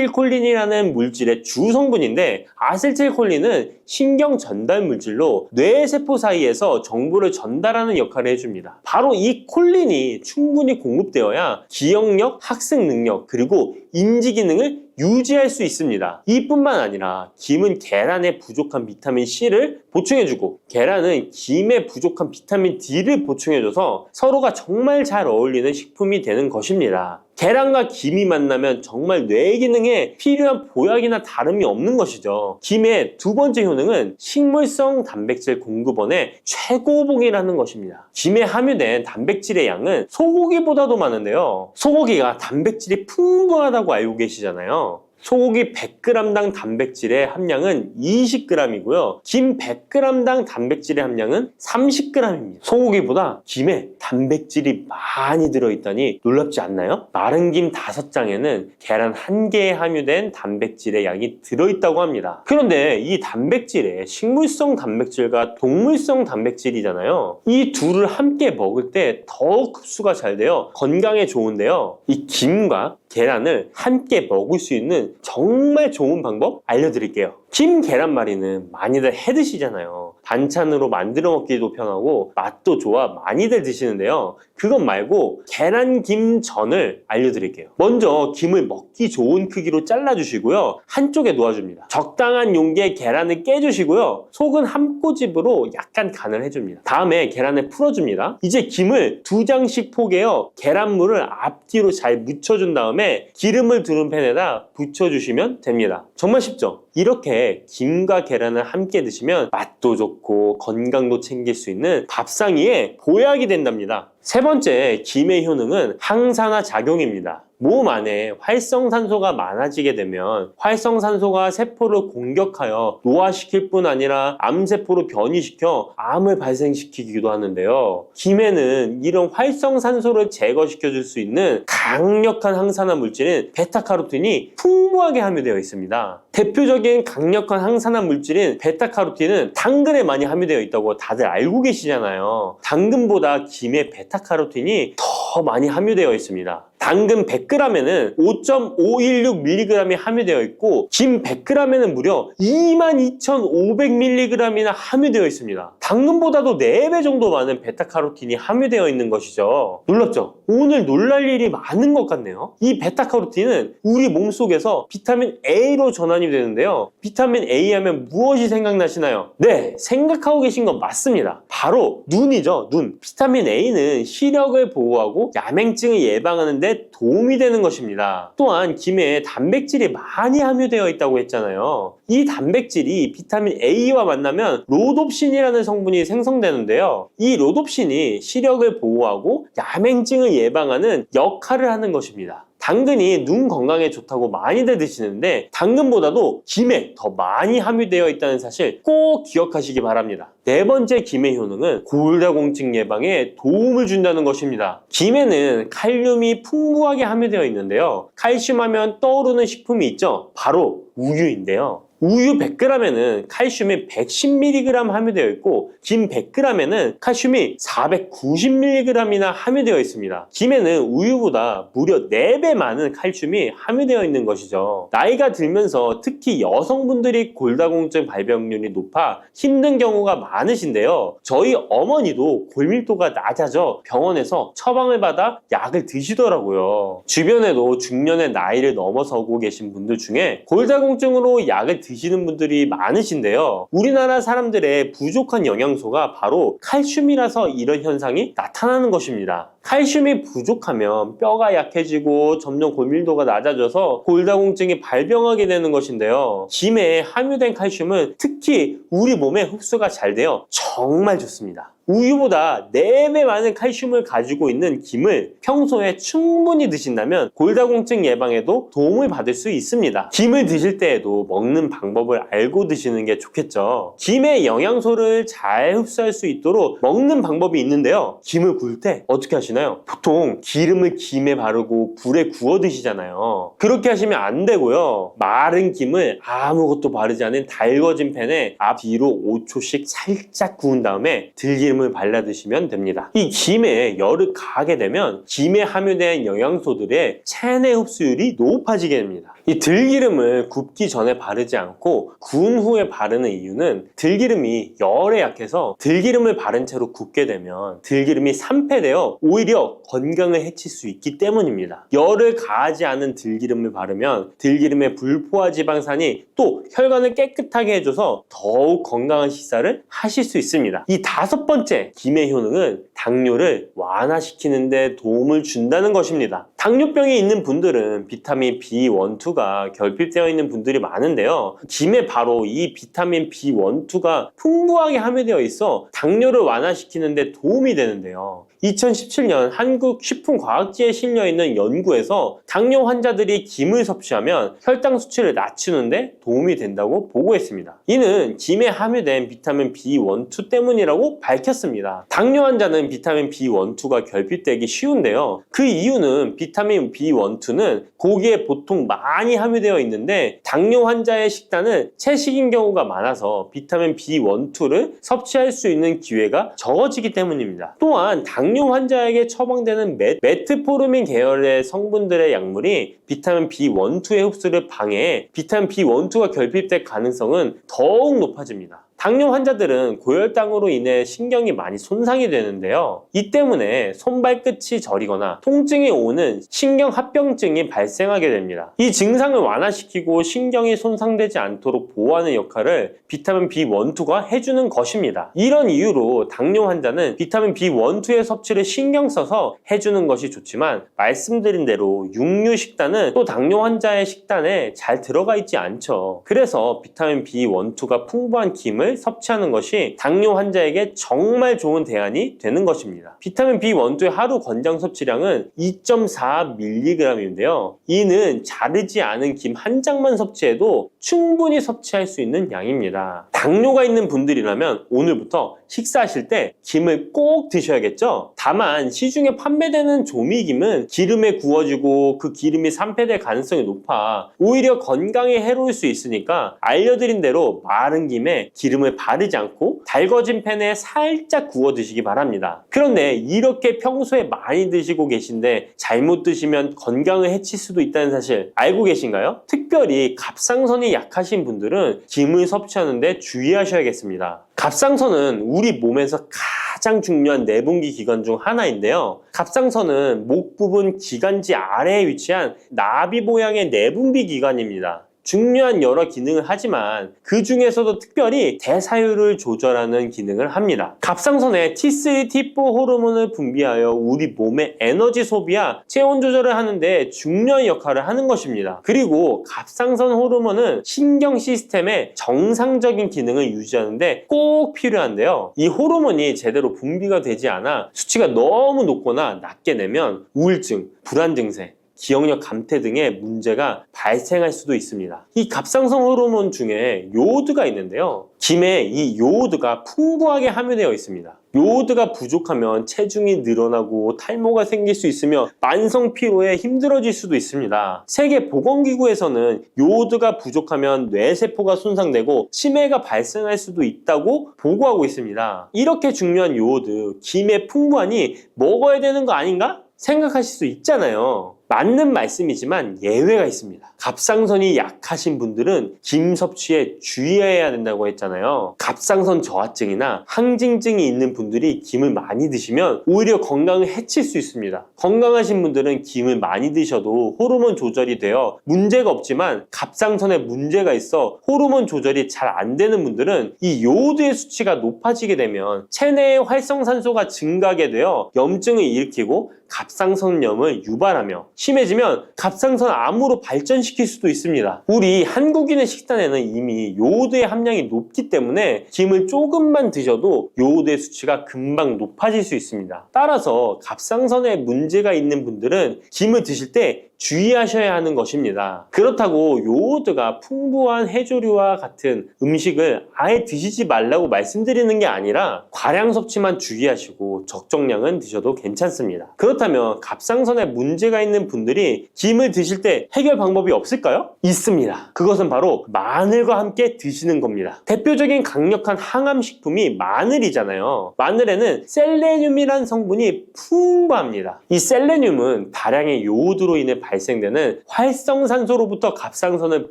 아세틸콜린이라는 물질의 주 성분인데 아세틸콜린은 신경 전달 물질로 뇌 세포 사이에서 정보를 전달하는 역할을 해줍니다. 바로 이 콜린이 충분히 공급되어야 기억력, 학습 능력, 그리고 인지 기능을 유지할 수 있습니다. 이뿐만 아니라 김은 계란에 부족한 비타민 C를 보충해주고 계란은 김에 부족한 비타민 D를 보충해줘서 서로가 정말 잘 어울리는 식품이 되는 것입니다. 계란과 김이 만나면 정말 뇌 기능에 필요한 보약이나 다름이 없는 것이죠. 김의 두 번째 효능은 식물성 단백질 공급원의 최고봉이라는 것입니다. 김에 함유된 단백질의 양은 소고기보다도 많은데요. 소고기가 단백질이 풍부하다고 알고 계시잖아요. 소고기 100g당 단백질의 함량은 20g이고요. 김 100g당 단백질의 함량은 30g입니다. 소고기보다 김에 단백질이 많이 들어있다니 놀랍지 않나요? 마른 김 5장에는 계란 1개에 함유된 단백질의 양이 들어있다고 합니다. 그런데 이 단백질에 식물성 단백질과 동물성 단백질이잖아요. 이 둘을 함께 먹을 때 더욱 흡수가 잘 되어 건강에 좋은데요. 이 김과 계란을 함께 먹을 수 있는 정말 좋은 방법 알려드릴게요. 김 계란말이는 많이들 해 드시잖아요. 반찬으로 만들어 먹기도 편하고 맛도 좋아 많이들 드시는데요. 그것 말고 계란김전을 알려드릴게요. 먼저 김을 먹기 좋은 크기로 잘라주시고요. 한쪽에 놓아줍니다. 적당한 용기에 계란을 깨주시고요. 속은 한 꼬집으로 약간 간을 해줍니다. 다음에 계란을 풀어줍니다. 이제 김을 2장씩 포개어 계란물을 앞뒤로 잘 묻혀준 다음에 기름을 두른 팬에다 부쳐주시면 됩니다. 정말 쉽죠? 이렇게 김과 계란을 함께 드시면 맛도 좋고 건강도 챙길 수 있는 밥상위에 보약이 된답니다. 세 번째, 김의 효능은 항산화 작용입니다. 몸 안에 활성산소가 많아지게 되면 활성산소가 세포를 공격하여 노화시킬 뿐 아니라 암세포로 변이시켜 암을 발생시키기도 하는데요. 김에는 이런 활성산소를 제거시켜 줄 수 있는 강력한 항산화 물질인 베타카로틴이 풍부하게 함유되어 있습니다. 대표적인 강력한 항산화 물질인 베타카로틴은 당근에 많이 함유되어 있다고 다들 알고 계시잖아요. 당근보다 김에 베타카로틴이 더 많이 함유되어 있습니다. 당근 100g에는 5.516mg이 함유되어 있고 김 100g에는 무려 22,500mg이나 함유되어 있습니다. 당근보다도 4배 정도 많은 베타카로틴이 함유되어 있는 것이죠. 놀랍죠? 오늘 놀랄 일이 많은 것 같네요. 이 베타카로틴은 우리 몸속에서 비타민 A로 전환이 되는데요. 비타민 A 하면 무엇이 생각나시나요? 네, 생각하고 계신 건 맞습니다. 바로 눈이죠, 눈. 비타민 A는 시력을 보호하고 야맹증을 예방하는 데 도움이 되는 것입니다. 또한 김에 단백질이 많이 함유되어 있다고 했잖아요. 이 단백질이 비타민 A와 만나면 로놉신이라는 성분이 생성되는데요. 이 로놉신이 시력을 보호하고 야맹증을 예방하는 역할을 하는 것입니다. 당근이 눈 건강에 좋다고 많이들 드시는데 당근보다도 김에 더 많이 함유되어 있다는 사실 꼭 기억하시기 바랍니다. 네 번째 김의 효능은 골다공증 예방에 도움을 준다는 것입니다. 김에는 칼륨이 풍부하게 함유되어 있는데요. 칼슘 하면 떠오르는 식품이 있죠. 바로 우유인데요. 우유 100g에는 칼슘이 110mg 함유되어 있고 김 100g에는 칼슘이 490mg이나 함유되어 있습니다. 김에는 우유보다 무려 4배 많은 칼슘이 함유되어 있는 것이죠. 나이가 들면서 특히 여성분들이 골다공증 발병률이 높아 힘든 경우가 많으신데요. 저희 어머니도 골밀도가 낮아져 병원에서 처방을 받아 약을 드시더라고요. 주변에도 중년의 나이를 넘어서고 계신 분들 중에 골다공증으로 약을 드시는 분들이 많으신데요. 우리나라 사람들의 부족한 영양소가 바로 칼슘이라서 이런 현상이 나타나는 것입니다. 칼슘이 부족하면 뼈가 약해지고 점점 골밀도가 낮아져서 골다공증이 발병하게 되는 것인데요. 김에 함유된 칼슘은 특히 우리 몸에 흡수가 잘 되어 정말 좋습니다. 우유보다 4배 많은 칼슘을 가지고 있는 김을 평소에 충분히 드신다면 골다공증 예방에도 도움을 받을 수 있습니다. 김을 드실 때에도 먹는 방법을 알고 드시는 게 좋겠죠. 김의 영양소를 잘 흡수할 수 있도록 먹는 방법이 있는데요. 김을 구울 때 어떻게 하시나요? 보통 기름을 김에 바르고 불에 구워 드시잖아요. 그렇게 하시면 안 되고요. 마른 김을 아무것도 바르지 않은 달궈진 팬에 앞뒤로 5초씩 살짝 구운 다음에 들기름을 발라 드시면 됩니다. 이 김에 열을 가하게 되면 김에 함유된 영양소들의 체내 흡수율이 높아지게 됩니다. 이 들기름을 굽기 전에 바르지 않고 구운 후에 바르는 이유는 들기름이 열에 약해서 들기름을 바른 채로 굽게 되면 들기름이 산패되어 오히려 건강을 해칠 수 있기 때문입니다. 열을 가하지 않은 들기름을 바르면 들기름의 불포화 지방산이 또 혈관을 깨끗하게 해줘서 더욱 건강한 식사를 하실 수 있습니다. 이 5번째 김의 효능은 당뇨를 완화시키는 데 도움을 준다는 것입니다. 당뇨병이 있는 분들은 비타민 B1, 2가 결핍되어 있는 분들이 많은데요. 김에 바로 이 비타민 B1, 2가 풍부하게 함유되어 있어 당뇨를 완화시키는 데 도움이 되는데요. 2017년 한국식품과학지에 실려있는 연구에서 당뇨 환자들이 김을 섭취하면 혈당 수치를 낮추는데 도움이 된다고 보고했습니다. 이는 김에 함유된 비타민 B1, 2 때문이라고 밝혔습니다. 당뇨 환자는 비타민 B1, 2가 결핍되기 쉬운데요. 그 이유는 비타민 B1, 2는 고기에 보통 많이 함유되어 있는데 당뇨 환자의 식단은 채식인 경우가 많아서 비타민 B1, 2를 섭취할 수 있는 기회가 적어지기 때문입니다. 또한 당뇨 환자에게 처방되는 메트포르민 계열의 성분들의 약물이 비타민 B1, 2의 흡수를 방해해 비타민 B1, 2가 결핍될 가능성은 더욱 높아집니다. 당뇨 환자들은 고혈당으로 인해 신경이 많이 손상이 되는데요. 이 때문에 손발끝이 저리거나 통증이 오는 신경합병증이 발생하게 됩니다. 이 증상을 완화시키고 신경이 손상되지 않도록 보호하는 역할을 비타민 B1, 2가 해주는 것입니다. 이런 이유로 당뇨 환자는 비타민 B1, 2의 섭취를 신경 써서 해주는 것이 좋지만 말씀드린 대로 육류 식단은 또 당뇨 환자의 식단에 잘 들어가 있지 않죠. 그래서 비타민 B1, 2가 풍부한 김을 섭취하는 것이 당뇨 환자에게 정말 좋은 대안이 되는 것입니다. 비타민 B1, 2의 하루 권장 섭취량은 2.4mg인데요. 이는 자르지 않은 김 한 장만 섭취해도 충분히 섭취할 수 있는 양입니다. 당뇨가 있는 분들이라면 오늘부터 식사하실 때 김을 꼭 드셔야겠죠? 다만 시중에 판매되는 조미김은 기름에 구워지고 그 기름이 산패될 가능성이 높아 오히려 건강에 해로울 수 있으니까 알려드린 대로 마른 김에 기름을 바르지 않고 달궈진 팬에 살짝 구워 드시기 바랍니다. 그런데 이렇게 평소에 많이 드시고 계신데 잘못 드시면 건강을 해칠 수도 있다는 사실 알고 계신가요? 특별히 갑상선이 약하신 분들은 김을 섭취하는데 주의하셔야겠습니다. 갑상선은 우리 몸에서 가장 중요한 내분비 기관 중 하나인데요. 갑상선은 목 부분 기관지 아래에 위치한 나비 모양의 내분비 기관입니다. 중요한 여러 기능을 하지만 그 중에서도 특별히 대사율을 조절하는 기능을 합니다. 갑상선에 T3, T4 호르몬을 분비하여 우리 몸의 에너지 소비와 체온 조절을 하는데 중요한 역할을 하는 것입니다. 그리고 갑상선 호르몬은 신경 시스템의 정상적인 기능을 유지하는데 꼭 필요한데요. 이 호르몬이 제대로 분비가 되지 않아 수치가 너무 높거나 낮게 되면 우울증, 불안 증세, 기억력 감퇴 등의 문제가 발생할 수도 있습니다. 이 갑상선 호르몬 중에 요오드가 있는데요. 김에 이 요오드가 풍부하게 함유되어 있습니다. 요오드가 부족하면 체중이 늘어나고 탈모가 생길 수 있으며 만성 피로에 힘들어질 수도 있습니다. 세계보건기구에서는 요오드가 부족하면 뇌세포가 손상되고 치매가 발생할 수도 있다고 보고하고 있습니다. 이렇게 중요한 요오드, 김에 풍부하니 먹어야 되는 거 아닌가? 생각하실 수 있잖아요. 맞는 말씀이지만 예외가 있습니다. 갑상선이 약하신 분들은 김 섭취에 주의해야 된다고 했잖아요. 갑상선 저하증이나 항진증이 있는 분들이 김을 많이 드시면 오히려 건강을 해칠 수 있습니다. 건강하신 분들은 김을 많이 드셔도 호르몬 조절이 되어 문제가 없지만 갑상선에 문제가 있어 호르몬 조절이 잘 안 되는 분들은 이 요오드의 수치가 높아지게 되면 체내의 활성산소가 증가하게 되어 염증을 일으키고 갑상선염을 유발하며 심해지면 갑상선 암으로 발전시킬 수도 있습니다. 우리 한국인의 식단에는 이미 요오드의 함량이 높기 때문에 김을 조금만 드셔도 요오드의 수치가 금방 높아질 수 있습니다. 따라서 갑상선에 문제가 있는 분들은 김을 드실 때 주의하셔야 하는 것입니다. 그렇다고 요오드가 풍부한 해조류와 같은 음식을 아예 드시지 말라고 말씀드리는 게 아니라 과량 섭취만 주의하시고 적정량은 드셔도 괜찮습니다. 그렇다면 갑상선에 문제가 있는 분들이 김을 드실 때 해결 방법이 없을까요? 있습니다. 그것은 바로 마늘과 함께 드시는 겁니다. 대표적인 강력한 항암식품이 마늘이잖아요. 마늘에는 셀레늄이라는 성분이 풍부합니다. 이 셀레늄은 다량의 요오드로 인해 발생되는 활성산소로부터 갑상선을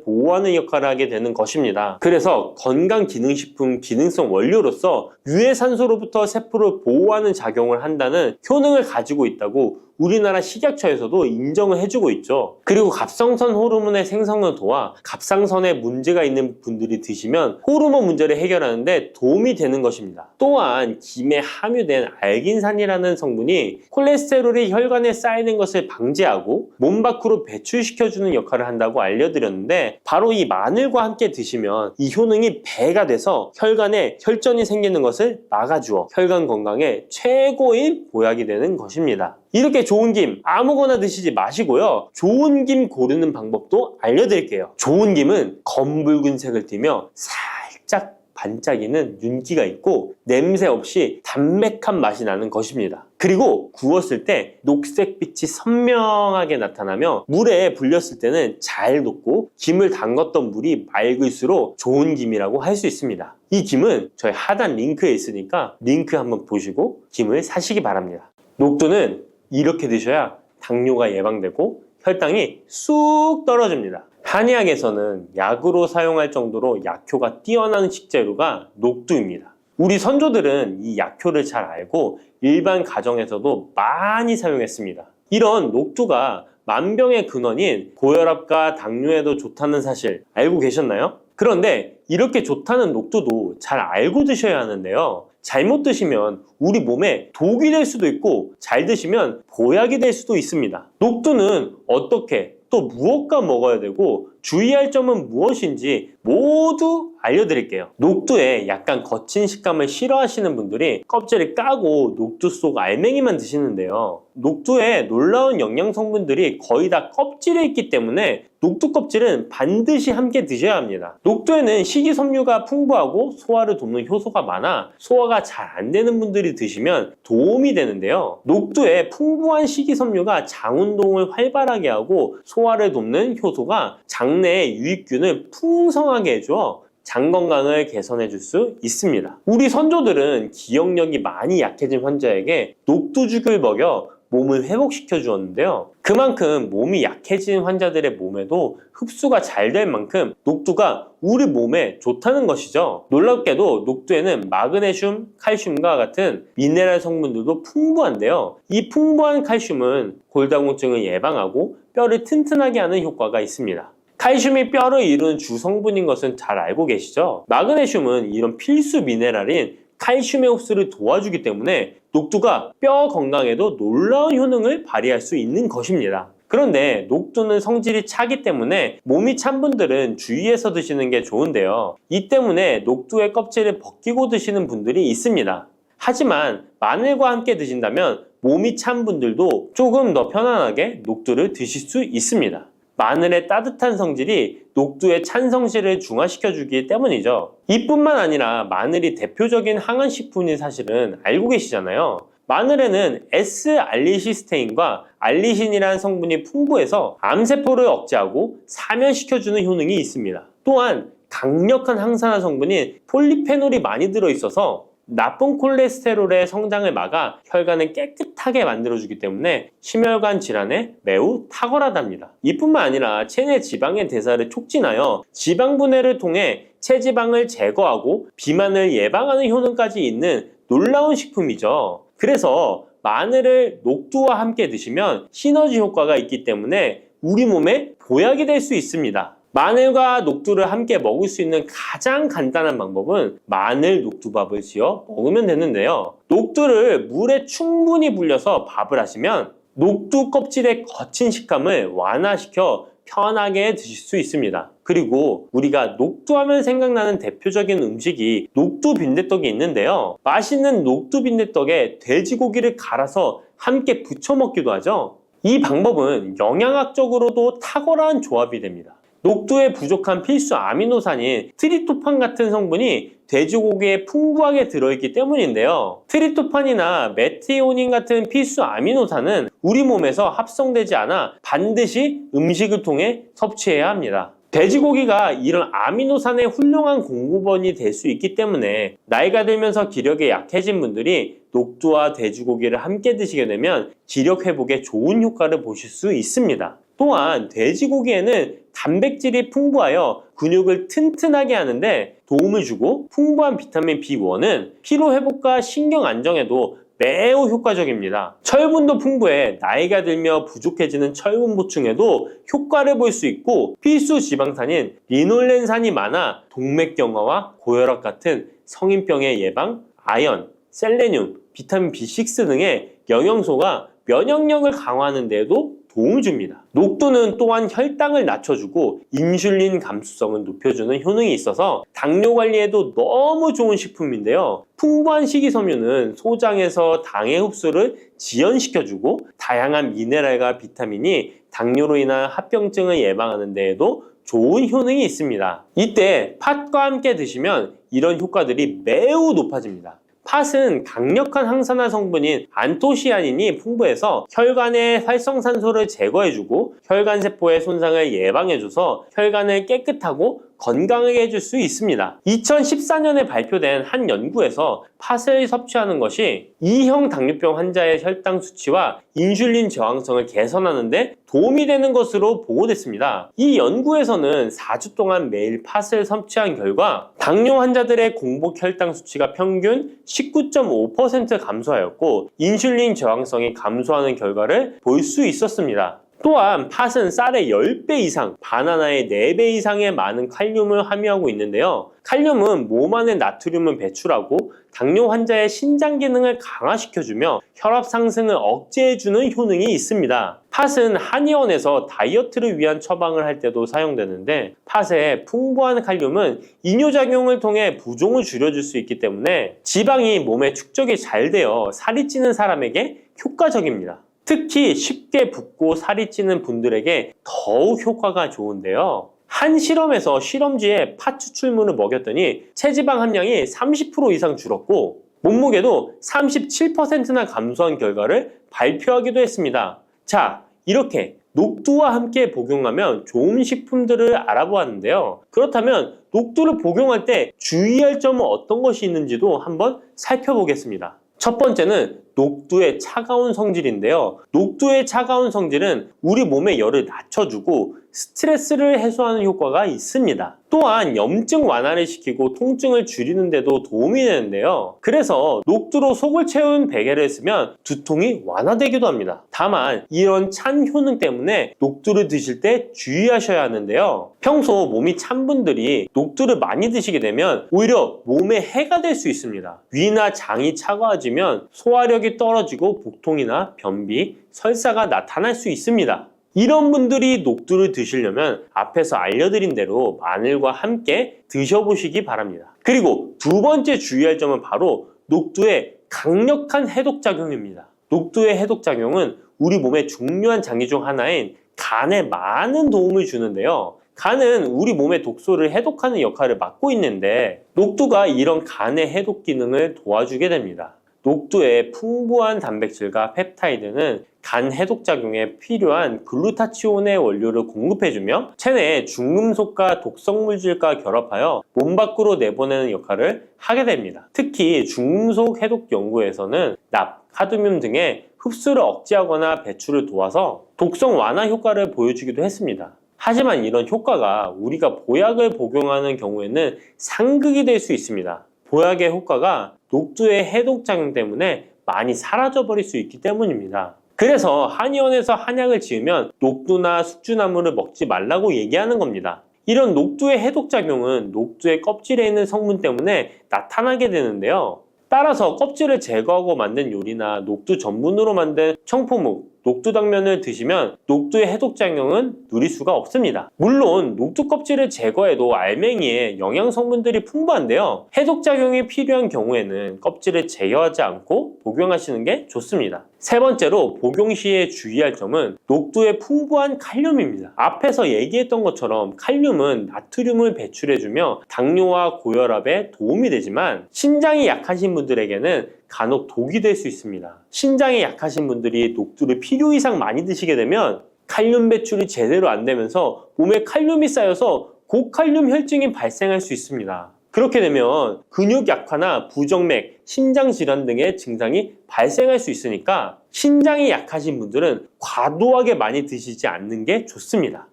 보호하는 역할을 하게 되는 것입니다. 그래서 건강기능식품 기능성 원료로서 유해산소로부터 세포를 보호하는 작용을 한다는 효능을 가지고 있다고 우리나라 식약처에서도 인정을 해주고 있죠. 그리고 갑상선 호르몬의 생성을 도와 갑상선에 문제가 있는 분들이 드시면 호르몬 문제를 해결하는데 도움이 되는 것입니다. 또한 김에 함유된 알긴산이라는 성분이 콜레스테롤이 혈관에 쌓이는 것을 방지하고 몸 밖으로 배출시켜주는 역할을 한다고 알려드렸는데 바로 이 마늘과 함께 드시면 이 효능이 배가 돼서 혈관에 혈전이 생기는 것을 막아주어 혈관 건강에 최고의 보약이 되는 것입니다. 이렇게 좋은 김 아무거나 드시지 마시고요. 좋은 김 고르는 방법도 알려드릴게요. 좋은 김은 검붉은색을 띠며 살짝 반짝이는 윤기가 있고 냄새 없이 담백한 맛이 나는 것입니다. 그리고 구웠을 때 녹색빛이 선명하게 나타나며 물에 불렸을 때는 잘 녹고 김을 담갔던 물이 맑을수록 좋은 김이라고 할 수 있습니다. 이 김은 저희 하단 링크에 있으니까 링크 한번 보시고 김을 사시기 바랍니다. 녹두는 이렇게 드셔야 당뇨가 예방되고 혈당이 쑥 떨어집니다. 한의학에서는 약으로 사용할 정도로 약효가 뛰어난 식재료가 녹두입니다. 우리 선조들은 이 약효를 잘 알고 일반 가정에서도 많이 사용했습니다. 이런 녹두가 만병의 근원인 고혈압과 당뇨에도 좋다는 사실 알고 계셨나요? 그런데 이렇게 좋다는 녹두도 잘 알고 드셔야 하는데요. 잘못 드시면 우리 몸에 독이 될 수도 있고 잘 드시면 보약이 될 수도 있습니다. 녹두는 어떻게 또 무엇과 먹어야 되고 주의할 점은 무엇인지 모두 알려드릴게요. 녹두에 약간 거친 식감을 싫어하시는 분들이 껍질을 까고 녹두 속 알맹이만 드시는데요. 녹두에 놀라운 영양 성분들이 거의 다 껍질에 있기 때문에 녹두 껍질은 반드시 함께 드셔야 합니다. 녹두에는 식이섬유가 풍부하고 소화를 돕는 효소가 많아 소화가 잘 안 되는 분들이 드시면 도움이 되는데요. 녹두에 풍부한 식이섬유가 장운동을 활발하게 하고 소화를 돕는 효소가 장내에 유익균을 풍성하게 해줘 장 건강을 개선해 줄 수 있습니다. 우리 선조들은 기억력이 많이 약해진 환자에게 녹두죽을 먹여 몸을 회복시켜 주었는데요. 그만큼 몸이 약해진 환자들의 몸에도 흡수가 잘 될 만큼 녹두가 우리 몸에 좋다는 것이죠. 놀랍게도 녹두에는 마그네슘, 칼슘과 같은 미네랄 성분들도 풍부한데요. 이 풍부한 칼슘은 골다공증을 예방하고 뼈를 튼튼하게 하는 효과가 있습니다. 칼슘이 뼈를 이루는 주성분인 것은 잘 알고 계시죠? 마그네슘은 이런 필수 미네랄인 칼슘의 흡수를 도와주기 때문에 녹두가 뼈 건강에도 놀라운 효능을 발휘할 수 있는 것입니다. 그런데 녹두는 성질이 차기 때문에 몸이 찬 분들은 주의해서 드시는 게 좋은데요. 이 때문에 녹두의 껍질을 벗기고 드시는 분들이 있습니다. 하지만 마늘과 함께 드신다면 몸이 찬 분들도 조금 더 편안하게 녹두를 드실 수 있습니다. 마늘의 따뜻한 성질이 녹두의 찬 성질을 중화시켜주기 때문이죠. 이뿐만 아니라 마늘이 대표적인 항원식품인 사실은 알고 계시잖아요. 마늘에는 S알리시스테인과 알리신이라는 성분이 풍부해서 암세포를 억제하고 사면시켜주는 효능이 있습니다. 또한 강력한 항산화 성분인 폴리페놀이 많이 들어있어서 나쁜 콜레스테롤의 성장을 막아 혈관을 깨끗하게 만들어주기 때문에 심혈관 질환에 매우 탁월하답니다. 이뿐만 아니라 체내 지방의 대사를 촉진하여 지방 분해를 통해 체지방을 제거하고 비만을 예방하는 효능까지 있는 놀라운 식품이죠. 그래서 마늘을 녹두와 함께 드시면 시너지 효과가 있기 때문에 우리 몸에 보약이 될 수 있습니다. 마늘과 녹두를 함께 먹을 수 있는 가장 간단한 방법은 마늘 녹두밥을 지어 먹으면 되는데요. 녹두를 물에 충분히 불려서 밥을 하시면 녹두 껍질의 거친 식감을 완화시켜 편하게 드실 수 있습니다. 그리고 우리가 녹두하면 생각나는 대표적인 음식이 녹두 빈대떡이 있는데요. 맛있는 녹두 빈대떡에 돼지고기를 갈아서 함께 부쳐 먹기도 하죠. 이 방법은 영양학적으로도 탁월한 조합이 됩니다. 녹두에 부족한 필수 아미노산인 트립토판 같은 성분이 돼지고기에 풍부하게 들어있기 때문인데요. 트립토판이나 메티오닌 같은 필수 아미노산은 우리 몸에서 합성되지 않아 반드시 음식을 통해 섭취해야 합니다. 돼지고기가 이런 아미노산의 훌륭한 공급원이 될 수 있기 때문에 나이가 들면서 기력이 약해진 분들이 녹두와 돼지고기를 함께 드시게 되면 기력 회복에 좋은 효과를 보실 수 있습니다. 또한 돼지고기에는 단백질이 풍부하여 근육을 튼튼하게 하는데 도움을 주고 풍부한 비타민 B1은 피로 회복과 신경 안정에도 매우 효과적입니다. 철분도 풍부해 나이가 들며 부족해지는 철분 보충에도 효과를 볼 수 있고 필수 지방산인 리놀렌산이 많아 동맥경화와 고혈압 같은 성인병의 예방, 아연, 셀레늄, 비타민 B6 등의 영양소가 면역력을 강화하는 데에도 도움을 줍니다. 녹두는 또한 혈당을 낮춰주고 인슐린 감수성을 높여주는 효능이 있어서 당뇨 관리에도 너무 좋은 식품인데요. 풍부한 식이섬유는 소장에서 당의 흡수를 지연시켜주고 다양한 미네랄과 비타민이 당뇨로 인한 합병증을 예방하는 데에도 좋은 효능이 있습니다. 이때 팥과 함께 드시면 이런 효과들이 매우 높아집니다. 팥은 강력한 항산화 성분인 안토시아닌이 풍부해서 혈관의 활성산소를 제거해주고 혈관세포의 손상을 예방해줘서 혈관을 깨끗하고 건강하게 해줄 수 있습니다. 2014년에 발표된 한 연구에서 팥을 섭취하는 것이 2형 당뇨병 환자의 혈당 수치와 인슐린 저항성을 개선하는 데 도움이 되는 것으로 보고됐습니다. 이 연구에서는 4주 동안 매일 팥을 섭취한 결과 당뇨 환자들의 공복 혈당 수치가 평균 19.5% 감소하였고 인슐린 저항성이 감소하는 결과를 볼 수 있었습니다. 또한 팥은 쌀의 10배 이상, 바나나의 4배 이상의 많은 칼륨을 함유하고 있는데요. 칼륨은 몸 안에 나트륨을 배출하고 당뇨 환자의 신장 기능을 강화시켜주며 혈압 상승을 억제해주는 효능이 있습니다. 팥은 한의원에서 다이어트를 위한 처방을 할 때도 사용되는데 팥의 풍부한 칼륨은 이뇨작용을 통해 부종을 줄여줄 수 있기 때문에 지방이 몸에 축적이 잘 되어 살이 찌는 사람에게 효과적입니다. 특히 쉽게 붓고 살이 찌는 분들에게 더욱 효과가 좋은데요. 한 실험에서 실험쥐에 팥 추출물을 먹였더니 체지방 함량이 30% 이상 줄었고 몸무게도 37%나 감소한 결과를 발표하기도 했습니다. 자, 이렇게 녹두와 함께 복용하면 좋은 식품들을 알아보았는데요. 그렇다면 녹두를 복용할 때 주의할 점은 어떤 것이 있는지도 한번 살펴보겠습니다. 첫 번째는 녹두의 차가운 성질인데요. 녹두의 차가운 성질은 우리 몸의 열을 낮춰주고 스트레스를 해소하는 효과가 있습니다. 또한 염증 완화를 시키고 통증을 줄이는 데도 도움이 되는데요. 그래서 녹두로 속을 채운 베개를 쓰면 두통이 완화되기도 합니다. 다만 이런 찬 효능 때문에 녹두를 드실 때 주의하셔야 하는데요. 평소 몸이 찬 분들이 녹두를 많이 드시게 되면 오히려 몸에 해가 될 수 있습니다. 위나 장이 차가워지면 소화력이 떨어지고 복통이나 변비, 설사가 나타날 수 있습니다. 이런 분들이 녹두를 드시려면 앞에서 알려드린 대로 마늘과 함께 드셔보시기 바랍니다. 그리고 두 번째 주의할 점은 바로 녹두의 강력한 해독작용입니다. 녹두의 해독작용은 우리 몸의 중요한 장기 중 하나인 간에 많은 도움을 주는데요. 간은 우리 몸의 독소를 해독하는 역할을 맡고 있는데 녹두가 이런 간의 해독 기능을 도와주게 됩니다. 녹두의 풍부한 단백질과 펩타이드는 간 해독 작용에 필요한 글루타치온의 원료를 공급해주며 체내의 중금속과 독성 물질과 결합하여 몸 밖으로 내보내는 역할을 하게 됩니다. 특히 중금속 해독 연구에서는 납, 카드뮴 등의 흡수를 억제하거나 배출을 도와서 독성 완화 효과를 보여주기도 했습니다. 하지만 이런 효과가 우리가 보약을 복용하는 경우에는 상극이 될 수 있습니다. 보약의 효과가 녹두의 해독작용 때문에 많이 사라져버릴 수 있기 때문입니다. 그래서 한의원에서 한약을 지으면 녹두나 숙주나물을 먹지 말라고 얘기하는 겁니다. 이런 녹두의 해독작용은 녹두의 껍질에 있는 성분 때문에 나타나게 되는데요. 따라서 껍질을 제거하고 만든 요리나 녹두 전분으로 만든 청포묵, 녹두당면을 드시면 녹두의 해독작용은 누릴 수가 없습니다. 물론 녹두 껍질을 제거해도 알맹이에 영양 성분들이 풍부한데요. 해독작용이 필요한 경우에는 껍질을 제거하지 않고 복용하시는 게 좋습니다. 세 번째로 복용 시에 주의할 점은 녹두의 풍부한 칼륨입니다. 앞에서 얘기했던 것처럼 칼륨은 나트륨을 배출해주며 당뇨와 고혈압에 도움이 되지만 신장이 약하신 분들에게는 간혹 독이 될 수 있습니다. 신장이 약하신 분들이 녹두를 필요 이상 많이 드시게 되면 칼륨 배출이 제대로 안 되면서 몸에 칼륨이 쌓여서 고칼륨 혈증이 발생할 수 있습니다. 그렇게 되면 근육 약화나 부정맥, 심장 질환 등의 증상이 발생할 수 있으니까 신장이 약하신 분들은 과도하게 많이 드시지 않는 게 좋습니다.